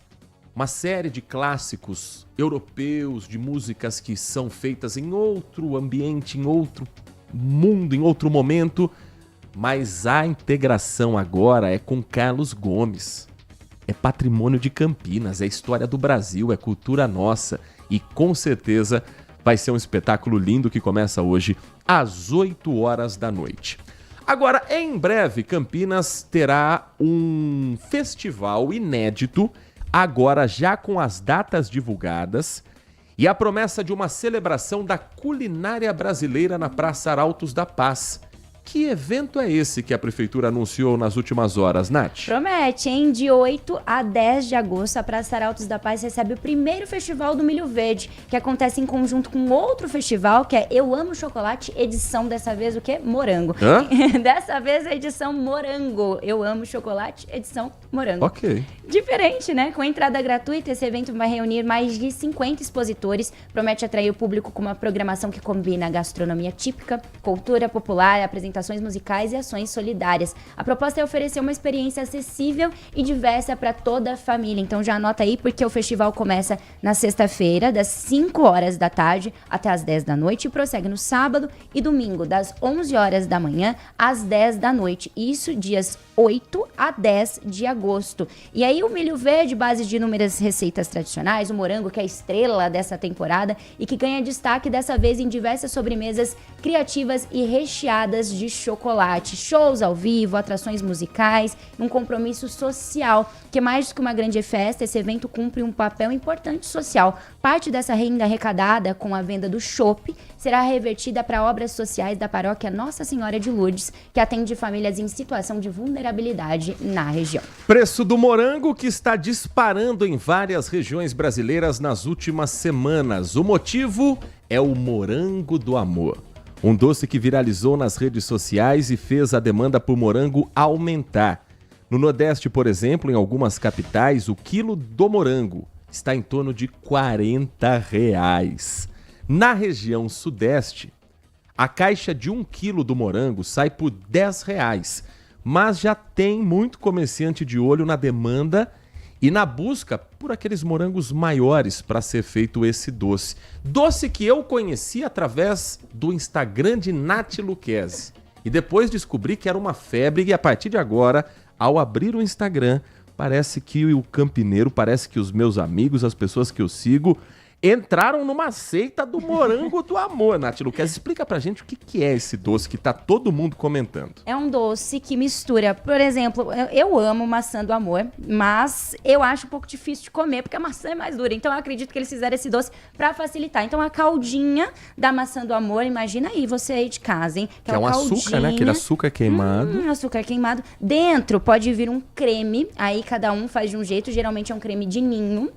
uma série de clássicos europeus, de músicas que são feitas em outro ambiente, em outro mundo, em outro momento. Mas a integração agora é com Carlos Gomes. É patrimônio de Campinas, é história do Brasil, é cultura nossa. E com certeza vai ser um espetáculo lindo que começa hoje às 8 horas da noite. Agora, em breve, Campinas terá um festival inédito, agora já com as datas divulgadas, e a promessa de uma celebração da culinária brasileira na Praça Arautos da Paz. Que evento é esse que a Prefeitura anunciou nas últimas horas, Nath? Promete, hein? De 8 a 10 de agosto, a Praça Arautos da Paz recebe o primeiro Festival do Milho Verde, que acontece em conjunto com outro festival, que é Eu Amo Chocolate, edição dessa vez o quê? Morango. Hã? Dessa vez a edição Morango. Eu Amo Chocolate, edição Morango. Ok. Diferente, né? Com entrada gratuita, esse evento vai reunir mais de 50 expositores, promete atrair o público com uma programação que combina gastronomia típica, cultura popular, apresentações musicais e ações solidárias. A proposta é oferecer uma experiência acessível e diversa para toda a família. Então já anota aí, porque o festival começa na sexta-feira, das 5 horas da tarde até as 10 da noite, e prossegue no sábado e domingo, das 11 horas da manhã às 10 da noite. Isso dias 8 a 10 de agosto. E aí o milho verde, base de inúmeras receitas tradicionais, o morango, que é a estrela dessa temporada e que ganha destaque dessa vez em diversas sobremesas criativas e recheadas de chocolate, shows ao vivo, atrações musicais, um compromisso social, que mais do que uma grande festa, esse evento cumpre um papel importante social. Parte dessa renda arrecadada com a venda do chopp será revertida para obras sociais da paróquia Nossa Senhora de Lourdes, que atende famílias em situação de vulnerabilidade na região. Preço do morango que está disparando em várias regiões brasileiras nas últimas semanas. O motivo é o morango do amor. Um doce que viralizou nas redes sociais e fez a demanda por morango aumentar. No Nordeste, por exemplo, em algumas capitais, o quilo do morango está em torno de R$40. Na região Sudeste, a caixa de 1 quilo do morango sai por R$10, mas já tem muito comerciante de olho na demanda e na busca por aqueles morangos maiores para ser feito esse doce. Doce que eu conheci através do Instagram de Nath Luquezzi. E depois descobri que era uma febre e a partir de agora, ao abrir o Instagram, parece que o campineiro, parece que os meus amigos, as pessoas que eu sigo, entraram numa seita do morango do amor. Nath Luquezzi, explica pra gente o que é esse doce que tá todo mundo comentando. É um doce que mistura, por exemplo, eu amo maçã do amor, mas eu acho um pouco difícil de comer, porque a maçã é mais dura. Então eu acredito que eles fizeram esse doce pra facilitar. Então a caldinha da maçã do amor, imagina aí, você aí de casa, hein? Que é um açúcar, né? Aquele açúcar queimado. Açúcar queimado. Dentro pode vir um creme, aí cada um faz de um jeito, geralmente é um creme de ninho.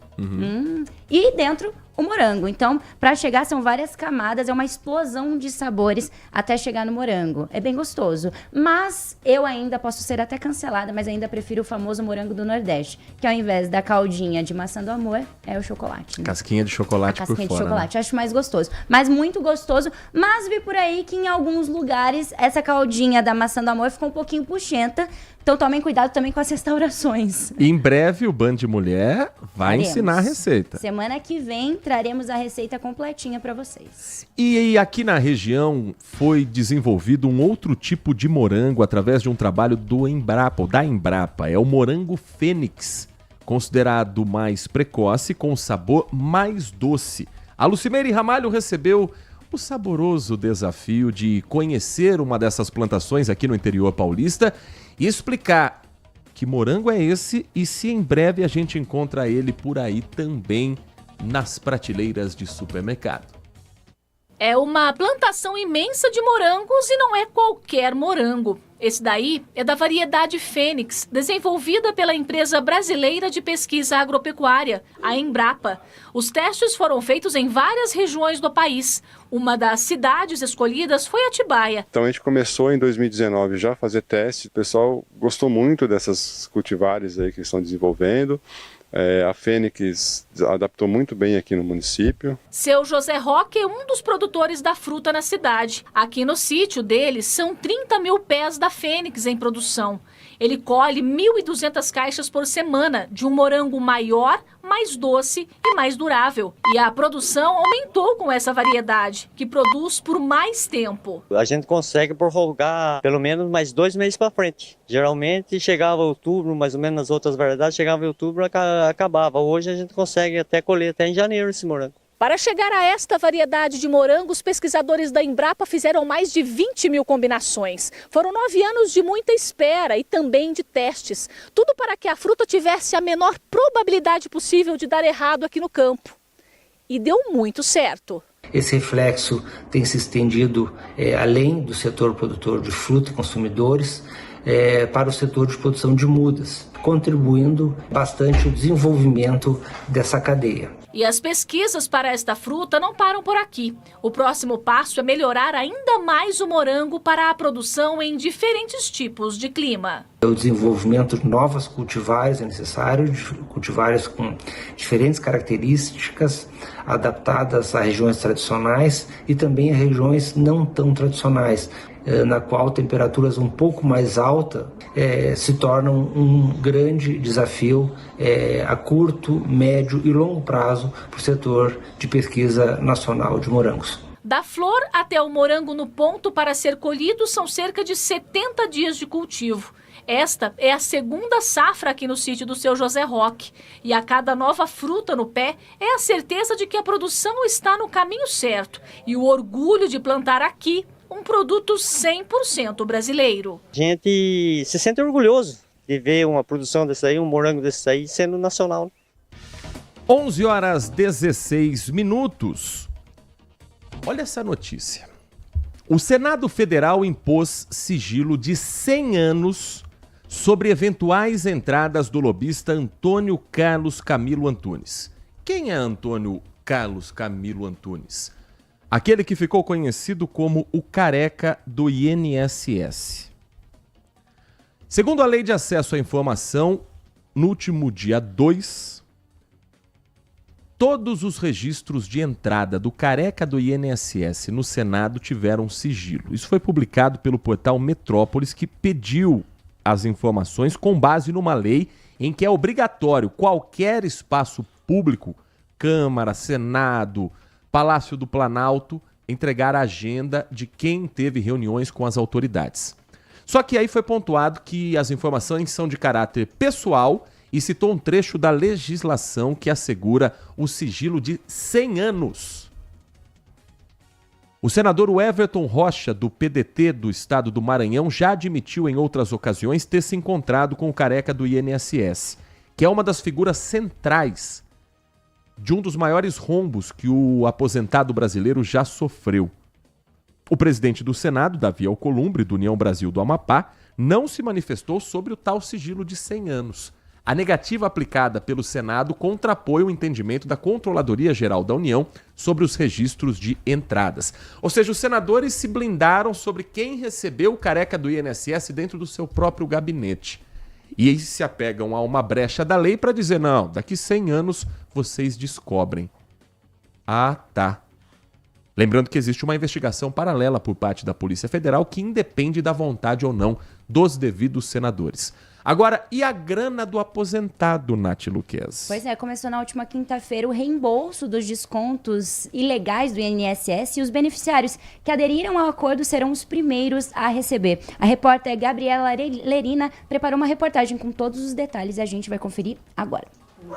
E dentro o morango. Então, para chegar são várias camadas, é uma explosão de sabores até chegar no morango. É bem gostoso. Mas eu ainda posso ser até cancelada, mas ainda prefiro o famoso morango do Nordeste, que ao invés da caldinha de maçã do amor, é o chocolate. Né? Casquinha de chocolate por fora. Casquinha de chocolate, acho mais gostoso. Mas muito gostoso. Mas vi por aí que em alguns lugares essa caldinha da maçã do amor ficou um pouquinho puxenta. Então tomem cuidado também com as restaurações. E em breve o Band de Mulher vai ensinar a receita. Semana que vem traremos a receita completinha para vocês. E aqui na região foi desenvolvido um outro tipo de morango através de um trabalho do Embrapa, ou da Embrapa. É o morango Fênix, considerado mais precoce, com sabor mais doce. A Lucimeire Ramalho recebeu o saboroso desafio de conhecer uma dessas plantações aqui no interior paulista e explicar que morango é esse e se em breve a gente encontra ele por aí também nas prateleiras de supermercado. É uma plantação imensa de morangos e não é qualquer morango. Esse daí é da variedade Fênix, desenvolvida pela empresa brasileira de pesquisa agropecuária, a Embrapa. Os testes foram feitos em várias regiões do país. Uma das cidades escolhidas foi Atibaia. Então a gente começou em 2019 já a fazer testes. O pessoal gostou muito dessas cultivares aí que estão desenvolvendo. A Fênix adaptou muito bem aqui no município. Seu José Roque é um dos produtores da fruta na cidade. Aqui no sítio dele são 30 mil pés da Fênix em produção. Ele colhe 1.200 caixas por semana de um morango maior, mais doce e mais durável. E a produção aumentou com essa variedade, que produz por mais tempo. A gente consegue prorrogar pelo menos mais 2 meses para frente. Geralmente chegava outubro, mais ou menos nas outras variedades, chegava em outubro e acabava. Hoje a gente consegue até colher até em janeiro esse morango. Para chegar a esta variedade de morango, os pesquisadores da Embrapa fizeram mais de 20 mil combinações. Foram 9 anos de muita espera e também de testes. Tudo para que a fruta tivesse a menor probabilidade possível de dar errado aqui no campo. E deu muito certo. Esse reflexo tem se estendido além do setor produtor de fruta e consumidores para o setor de produção de mudas, contribuindo bastante o desenvolvimento dessa cadeia. E as pesquisas para esta fruta não param por aqui. O próximo passo é melhorar ainda mais o morango para a produção em diferentes tipos de clima. O desenvolvimento de novas cultivares é necessário, cultivares com diferentes características, adaptadas a regiões tradicionais e também a regiões não tão tradicionais, na qual temperaturas um pouco mais altas se tornam um grande desafio a curto, médio e longo prazo para o setor de pesquisa nacional de morangos. Da flor até o morango no ponto para ser colhido são cerca de 70 dias de cultivo. Esta é a segunda safra aqui no sítio do seu José Roque. E a cada nova fruta no pé é a certeza de que a produção está no caminho certo e o orgulho de plantar aqui um produto 100% brasileiro. A gente se sente orgulhoso de ver uma produção desse aí, um morango desse aí, sendo nacional. 11h16. Olha essa notícia. O Senado Federal impôs sigilo de 100 anos sobre eventuais entradas do lobista Antônio Carlos Camilo Antunes. Quem é Antônio Carlos Camilo Antunes? Aquele que ficou conhecido como o careca do INSS. Segundo a Lei de Acesso à Informação, no último dia 2, todos os registros de entrada do careca do INSS no Senado tiveram sigilo. Isso foi publicado pelo portal Metrópolis, que pediu as informações com base numa lei em que é obrigatório qualquer espaço público, Câmara, Senado, Palácio do Planalto, entregar a agenda de quem teve reuniões com as autoridades. Só que aí foi pontuado que as informações são de caráter pessoal e citou um trecho da legislação que assegura o sigilo de 100 anos. O senador Everton Rocha, do PDT do estado do Maranhão, já admitiu em outras ocasiões ter se encontrado com o careca do INSS, que é uma das figuras centrais de um dos maiores rombos que o aposentado brasileiro já sofreu. O presidente do Senado, Davi Alcolumbre, do União Brasil do Amapá, não se manifestou sobre o tal sigilo de 100 anos. A negativa aplicada pelo Senado contrapõe o entendimento da Controladoria Geral da União sobre os registros de entradas. Ou seja, os senadores se blindaram sobre quem recebeu o careca do INSS dentro do seu próprio gabinete. E eles se apegam a uma brecha da lei para dizer, não, daqui 100 anos vocês descobrem. Ah, tá. Lembrando que existe uma investigação paralela por parte da Polícia Federal que independe da vontade ou não dos devidos senadores. Agora, e a grana do aposentado, Nath Luquez? Pois é, começou na última quinta-feira o reembolso dos descontos ilegais do INSS e os beneficiários que aderiram ao acordo serão os primeiros a receber. A repórter Gabriela Lerina preparou uma reportagem com todos os detalhes e a gente vai conferir agora.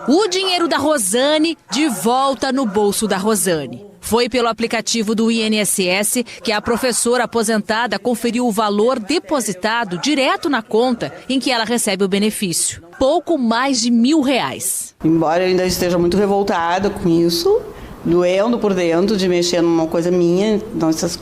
O dinheiro da Rosane de volta no bolso da Rosane. Foi pelo aplicativo do INSS que a professora aposentada conferiu o valor depositado direto na conta em que ela recebe o benefício. Pouco mais de R$1.000. Embora eu ainda esteja muito revoltada com isso, doendo por dentro de mexer numa coisa minha,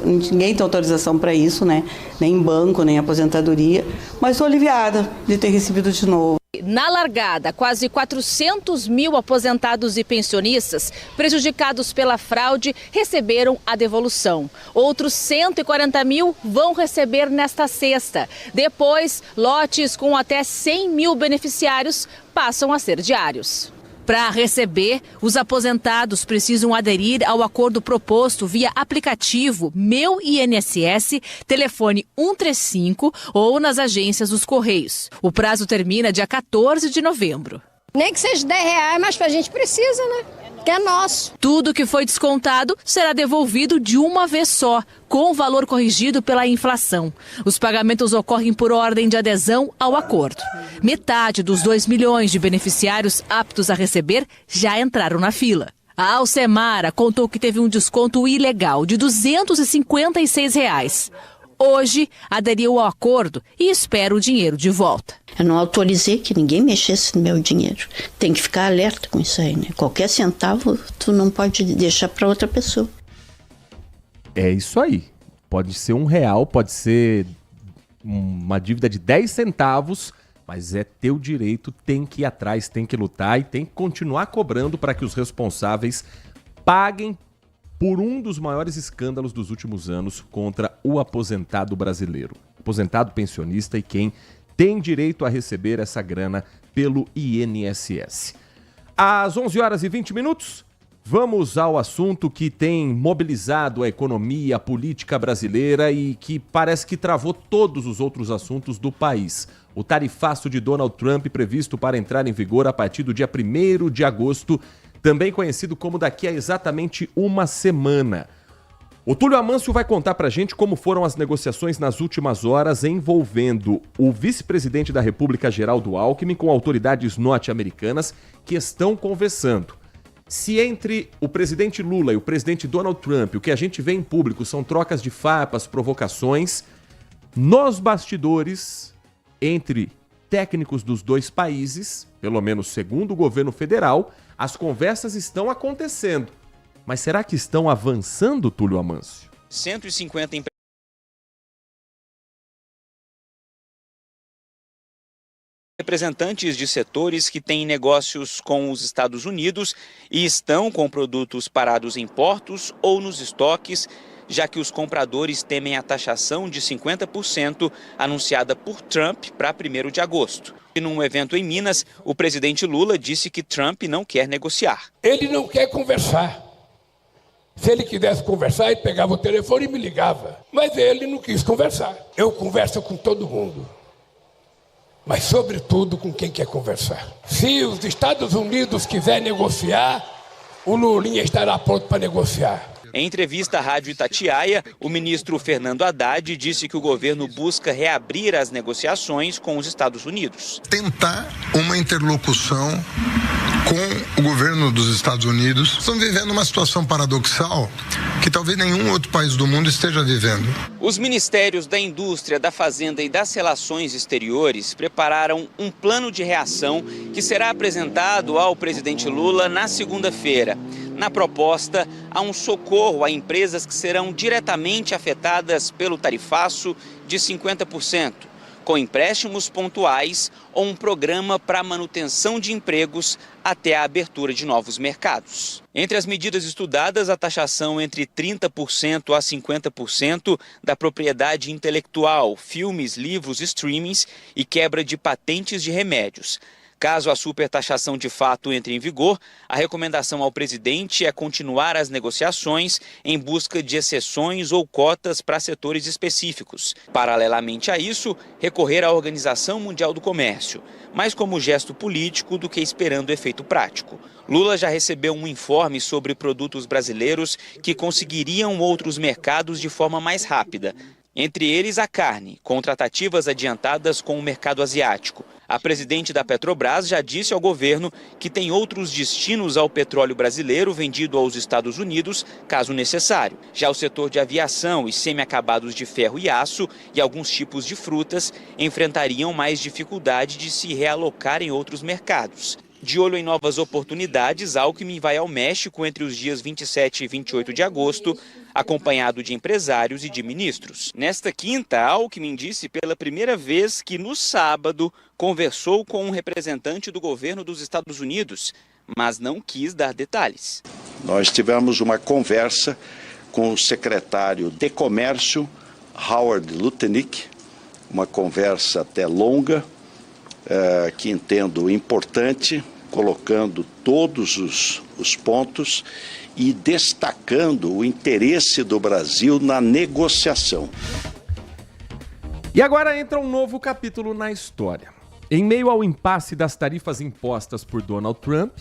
ninguém tem autorização para isso, né? Nem banco, nem aposentadoria, mas estou aliviada de ter recebido de novo. Na largada, quase 400 mil aposentados e pensionistas prejudicados pela fraude receberam a devolução. Outros 140 mil vão receber nesta sexta. Depois, lotes com até 100 mil beneficiários passam a ser diários. Para receber, os aposentados precisam aderir ao acordo proposto via aplicativo Meu INSS, telefone 135 ou nas agências dos Correios. O prazo termina dia 14 de novembro. Nem que seja R$10, mas a gente precisa, né? Que é nosso. Tudo que foi descontado será devolvido de uma vez só, com o valor corrigido pela inflação. Os pagamentos ocorrem por ordem de adesão ao acordo. Metade dos 2 milhões de beneficiários aptos a receber já entraram na fila. A Alcemara contou que teve um desconto ilegal de R$256. Hoje, aderiu ao acordo e espera o dinheiro de volta. Eu não autorizei que ninguém mexesse no meu dinheiro. Tem que ficar alerta com isso aí, né? Qualquer centavo, tu não pode deixar para outra pessoa. É isso aí. Pode ser R$1, pode ser uma dívida de 10 centavos, mas é teu direito, tem que ir atrás, tem que lutar e tem que continuar cobrando para que os responsáveis paguem por um dos maiores escândalos dos últimos anos contra o aposentado brasileiro. Aposentado, pensionista e quem tem direito a receber essa grana pelo INSS. Às 11h20, vamos ao assunto que tem mobilizado a economia, a política brasileira e que parece que travou todos os outros assuntos do país. O tarifaço de Donald Trump previsto para entrar em vigor a partir do dia 1º de agosto, também conhecido como daqui a exatamente uma semana. O Túlio Amâncio vai contar pra gente como foram as negociações nas últimas horas envolvendo o vice-presidente da República, Geraldo Alckmin, com autoridades norte-americanas que estão conversando. Se entre o presidente Lula e o presidente Donald Trump, o que a gente vê em público são trocas de farpas, provocações, nos bastidores, entre técnicos dos dois países, pelo menos segundo o governo federal, as conversas estão acontecendo. Mas será que estão avançando, Túlio Amâncio? 150 representantes de setores que têm negócios com os Estados Unidos e estão com produtos parados em portos ou nos estoques, já que os compradores temem a taxação de 50% anunciada por Trump para 1º de agosto. E num evento em Minas, o presidente Lula disse que Trump não quer negociar. Ele não quer conversar. Se ele quisesse conversar, ele pegava o telefone e me ligava. Mas ele não quis conversar. Eu converso com todo mundo, mas sobretudo com quem quer conversar. Se os Estados Unidos quiserem negociar, o Lulinha estará pronto para negociar. Em entrevista à Rádio Itatiaia, o ministro Fernando Haddad disse que o governo busca reabrir as negociações com os Estados Unidos. Tentar uma interlocução com o governo dos Estados Unidos. Estamos vivendo uma situação paradoxal que talvez nenhum outro país do mundo esteja vivendo. Os ministérios da Indústria, da Fazenda e das Relações Exteriores prepararam um plano de reação que será apresentado ao presidente Lula na segunda-feira. Na proposta, há um socorro a empresas que serão diretamente afetadas pelo tarifaço de 50%, com empréstimos pontuais ou um programa para manutenção de empregos até a abertura de novos mercados. Entre as medidas estudadas, a taxação entre 30% a 50% da propriedade intelectual, filmes, livros, streamings e quebra de patentes de remédios. Caso a supertaxação de fato entre em vigor, a recomendação ao presidente é continuar as negociações em busca de exceções ou cotas para setores específicos. Paralelamente a isso, recorrer à Organização Mundial do Comércio, mais como gesto político do que esperando efeito prático. Lula já recebeu um informe sobre produtos brasileiros que conseguiriam outros mercados de forma mais rápida. Entre eles a carne, com tratativas adiantadas com o mercado asiático. A presidente da Petrobras já disse ao governo que tem outros destinos ao petróleo brasileiro vendido aos Estados Unidos, caso necessário. Já o setor de aviação e semi-acabados de ferro e aço e alguns tipos de frutas enfrentariam mais dificuldade de se realocar em outros mercados. De olho em novas oportunidades, Alckmin vai ao México entre os dias 27 e 28 de agosto, acompanhado de empresários e de ministros. Nesta quinta, Alckmin disse pela primeira vez que no sábado conversou com um representante do governo dos Estados Unidos, mas não quis dar detalhes. Nós tivemos uma conversa com o secretário de Comércio, Howard Lutnick, uma conversa até longa, que entendo importante, colocando todos os pontos e destacando o interesse do Brasil na negociação. E agora entra um novo capítulo na história. Em meio ao impasse das tarifas impostas por Donald Trump,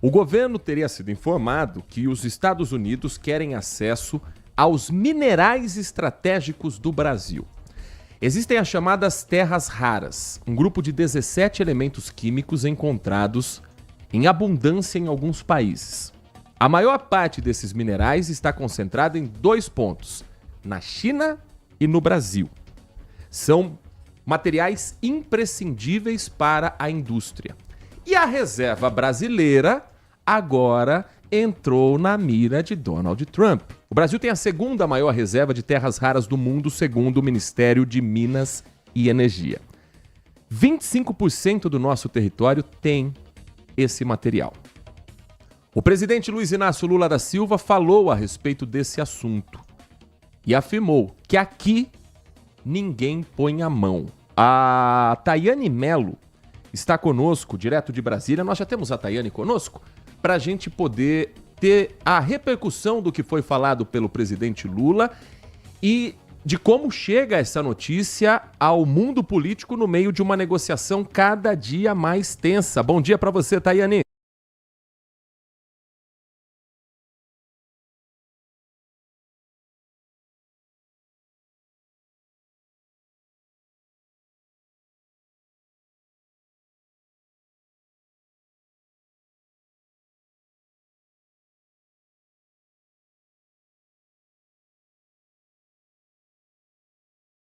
o governo teria sido informado que os Estados Unidos querem acesso aos minerais estratégicos do Brasil. Existem as chamadas terras raras, um grupo de 17 elementos químicos encontrados em abundância em alguns países. A maior parte desses minerais está concentrada em 2 pontos, na China e no Brasil. São materiais imprescindíveis para a indústria. E a reserva brasileira agora entrou na mira de Donald Trump. O Brasil tem a segunda maior reserva de terras raras do mundo, segundo o Ministério de Minas e Energia. 25% do nosso território tem esse material. O presidente Luiz Inácio Lula da Silva falou a respeito desse assunto e afirmou que aqui ninguém põe a mão. A Tayane Mello está conosco, direto de Brasília. Nós já temos a Tayane conosco para a gente poder ter a repercussão do que foi falado pelo presidente Lula e de como chega essa notícia ao mundo político no meio de uma negociação cada dia mais tensa. Bom dia para você, Tayane.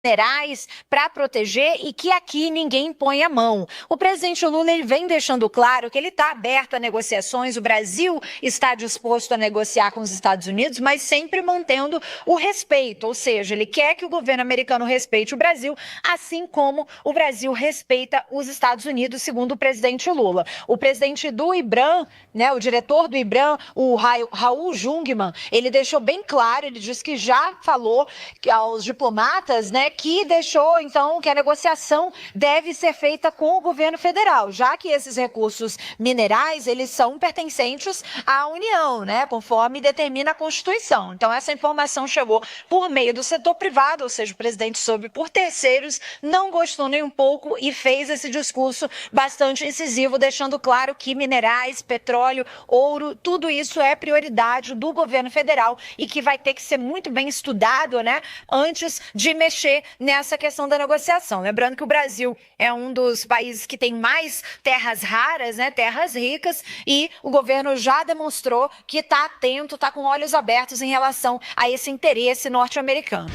Minerais para proteger e que aqui ninguém põe a mão. O presidente Lula ele vem deixando claro que ele está aberto a negociações, o Brasil está disposto a negociar com os Estados Unidos, mas sempre mantendo o respeito, ou seja, ele quer que o governo americano respeite o Brasil, assim como o Brasil respeita os Estados Unidos, segundo o presidente Lula. O presidente do IBRAM, né, o diretor do IBRAM, o Raul Jungmann, ele deixou bem claro, ele disse que já falou que aos diplomatas, né, que deixou, então, que a negociação deve ser feita com o governo federal, já que esses recursos minerais, eles são pertencentes à União, né, conforme determina a Constituição. Então, essa informação chegou por meio do setor privado, ou seja, o presidente soube por terceiros, não gostou nem um pouco e fez esse discurso bastante incisivo, deixando claro que minerais, petróleo, ouro, tudo isso é prioridade do governo federal e que vai ter que ser muito bem estudado, né, antes de mexer nessa questão da negociação. Lembrando que o Brasil é um dos países que tem mais terras raras, né, terras ricas, e o governo já demonstrou que está atento, está com olhos abertos em relação a esse interesse norte-americano.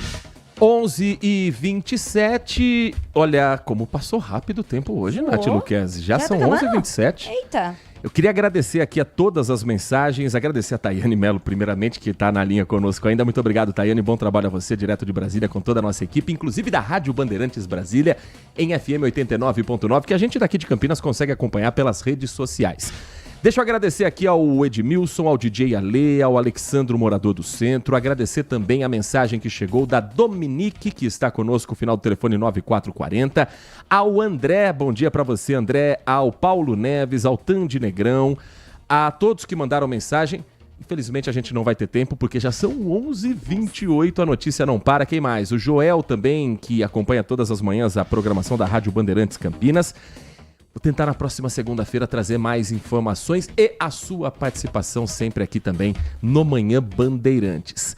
11h27. Olha como passou rápido o tempo hoje, Nath Luquezzi. Já são 11h27. Eita! Eu queria agradecer aqui a todas as mensagens, agradecer a Tayane Melo, primeiramente, que está na linha conosco ainda. Muito obrigado, Tayane. Bom trabalho a você, direto de Brasília, com toda a nossa equipe, inclusive da Rádio Bandeirantes Brasília, em FM 89.9, que a gente daqui de Campinas consegue acompanhar pelas redes sociais. Deixa eu agradecer aqui ao Edmilson, ao DJ Ale, ao Alexandro, morador do centro. Agradecer também a mensagem que chegou da Dominique, que está conosco, final do telefone 9440. Ao André, bom dia para você, André. Ao Paulo Neves, ao Tandy Negrão. A todos que mandaram mensagem. Infelizmente a gente não vai ter tempo, porque já são 11h28, a notícia não para. Quem mais? O Joel também, que acompanha todas as manhãs a programação da Rádio Bandeirantes Campinas. Vou tentar na próxima segunda-feira trazer mais informações e a sua participação sempre aqui também no Manhã Bandeirantes.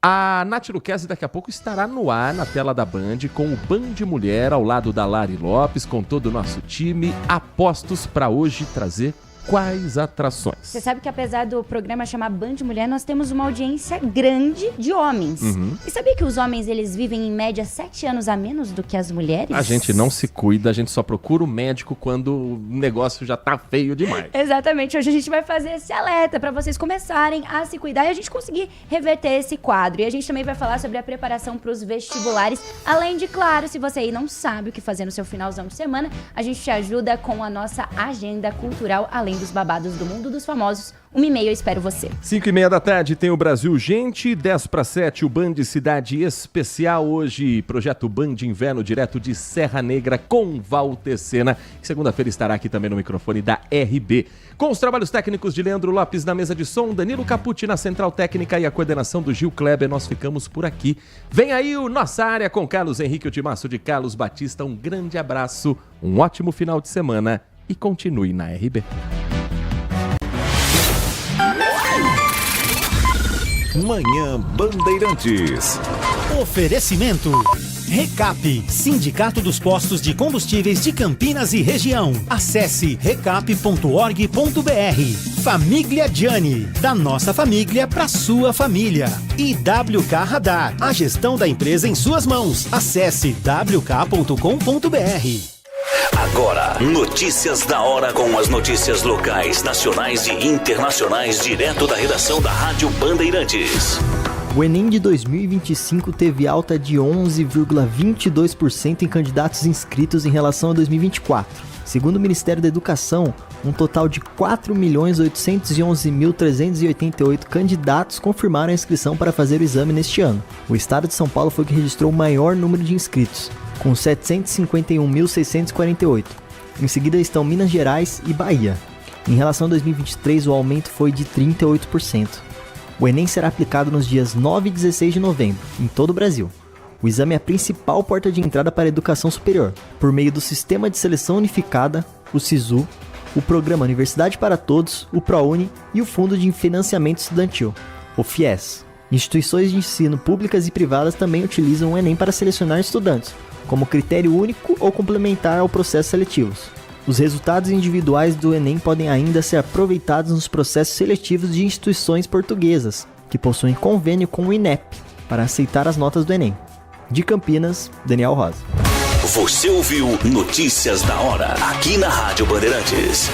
A Nath Luquezzi daqui a pouco estará no ar na tela da Band com o Band Mulher ao lado da Lari Lopes, com todo o nosso time, apostos para hoje trazer quais atrações. Você sabe que apesar do programa chamar Band Mulher, nós temos uma audiência grande de homens. E sabia que os homens, eles vivem em média 7 anos a menos do que as mulheres? A gente não se cuida, a gente só procura o médico quando o negócio já tá feio demais. Exatamente, hoje a gente vai fazer esse alerta para vocês começarem a se cuidar e a gente conseguir reverter esse quadro. E a gente também vai falar sobre a preparação para os vestibulares, além de, claro, se você aí não sabe o que fazer no seu finalzão de semana, a gente te ajuda com a nossa agenda cultural, além dos babados do mundo dos famosos. 1h30 eu espero você. 5h30 da tarde tem o Brasil Gente, 10:07 o Band Cidade Especial. Hoje, projeto Band Inverno direto de Serra Negra com Walter Sena. Segunda-feira estará aqui também no microfone da RB. Com os trabalhos técnicos de Leandro Lopes na mesa de som, Danilo Capucci na central técnica e a coordenação do Gil Kleber, nós ficamos por aqui. Vem aí o Nossa Área com Carlos Henrique, o timaço de Carlos Batista. Um grande abraço, um ótimo final de semana e continue na RB. Manhã Bandeirantes. Oferecimento. Recap, Sindicato dos Postos de Combustíveis de Campinas e Região. Acesse recap.org.br. Família Gianni, da nossa família para sua família. E WK Radar, a gestão da empresa em suas mãos. Acesse wk.com.br. Agora, notícias da hora com as notícias locais, nacionais e internacionais, direto da redação da Rádio Bandeirantes. O Enem de 2025 teve alta de 11,22% em candidatos inscritos em relação a 2024. Segundo o Ministério da Educação, um total de 4.811.388 candidatos confirmaram a inscrição para fazer o exame neste ano. O estado de São Paulo foi o que registrou o maior número de inscritos, com 751.648. Em seguida estão Minas Gerais e Bahia. Em relação a 2023, o aumento foi de 38%. O Enem será aplicado nos dias 9 e 16 de novembro, em todo o Brasil. O exame é a principal porta de entrada para a educação superior, por meio do Sistema de Seleção Unificada, o SISU, o Programa Universidade para Todos, o ProUni e o Fundo de Financiamento Estudantil, o FIES. Instituições de ensino públicas e privadas também utilizam o Enem para selecionar estudantes, como critério único ou complementar ao processo seletivos. Os resultados individuais do Enem podem ainda ser aproveitados nos processos seletivos de instituições portuguesas, que possuem convênio com o INEP, para aceitar as notas do Enem. De Campinas, Daniel Rosa. Você ouviu Notícias da Hora, aqui na Rádio Bandeirantes.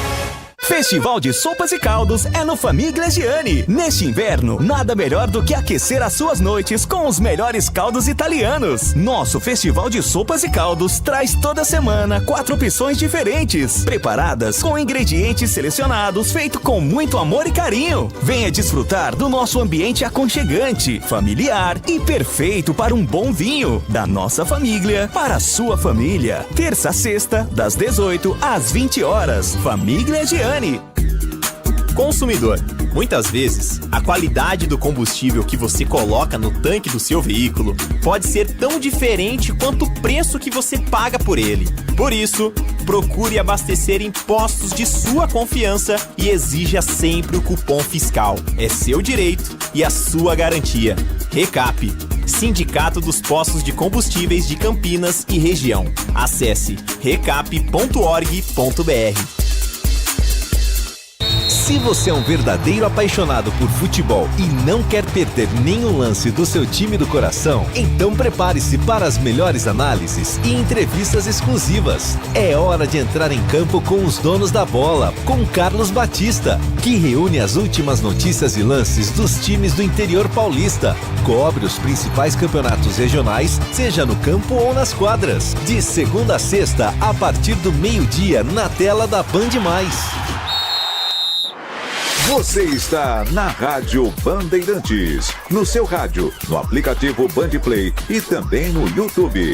Festival de Sopas e Caldos é no Família Giani. Neste inverno, nada melhor do que aquecer as suas noites com os melhores caldos italianos. Nosso Festival de Sopas e Caldos traz toda semana 4 opções diferentes, preparadas com ingredientes selecionados, feito com muito amor e carinho. Venha desfrutar do nosso ambiente aconchegante, familiar e perfeito para um bom vinho. Da nossa família para a sua família. Terça a sexta, das 18 às 20 horas. Família Giani. Consumidor. Muitas vezes, a qualidade do combustível que você coloca no tanque do seu veículo pode ser tão diferente quanto o preço que você paga por ele. Por isso, procure abastecer em postos de sua confiança e exija sempre o cupom fiscal. É seu direito e a sua garantia. Recap, Sindicato dos Postos de Combustíveis de Campinas e Região. Acesse recap.org.br. Se você é um verdadeiro apaixonado por futebol e não quer perder nenhum lance do seu time do coração, então prepare-se para as melhores análises e entrevistas exclusivas. É hora de entrar em campo com os donos da bola, com Carlos Batista, que reúne as últimas notícias e lances dos times do interior paulista. Cobre os principais campeonatos regionais, seja no campo ou nas quadras. De segunda a sexta, a partir do meio-dia, na tela da Band+. Você está na Rádio Bandeirantes, no seu rádio, no aplicativo Bandplay e também no YouTube.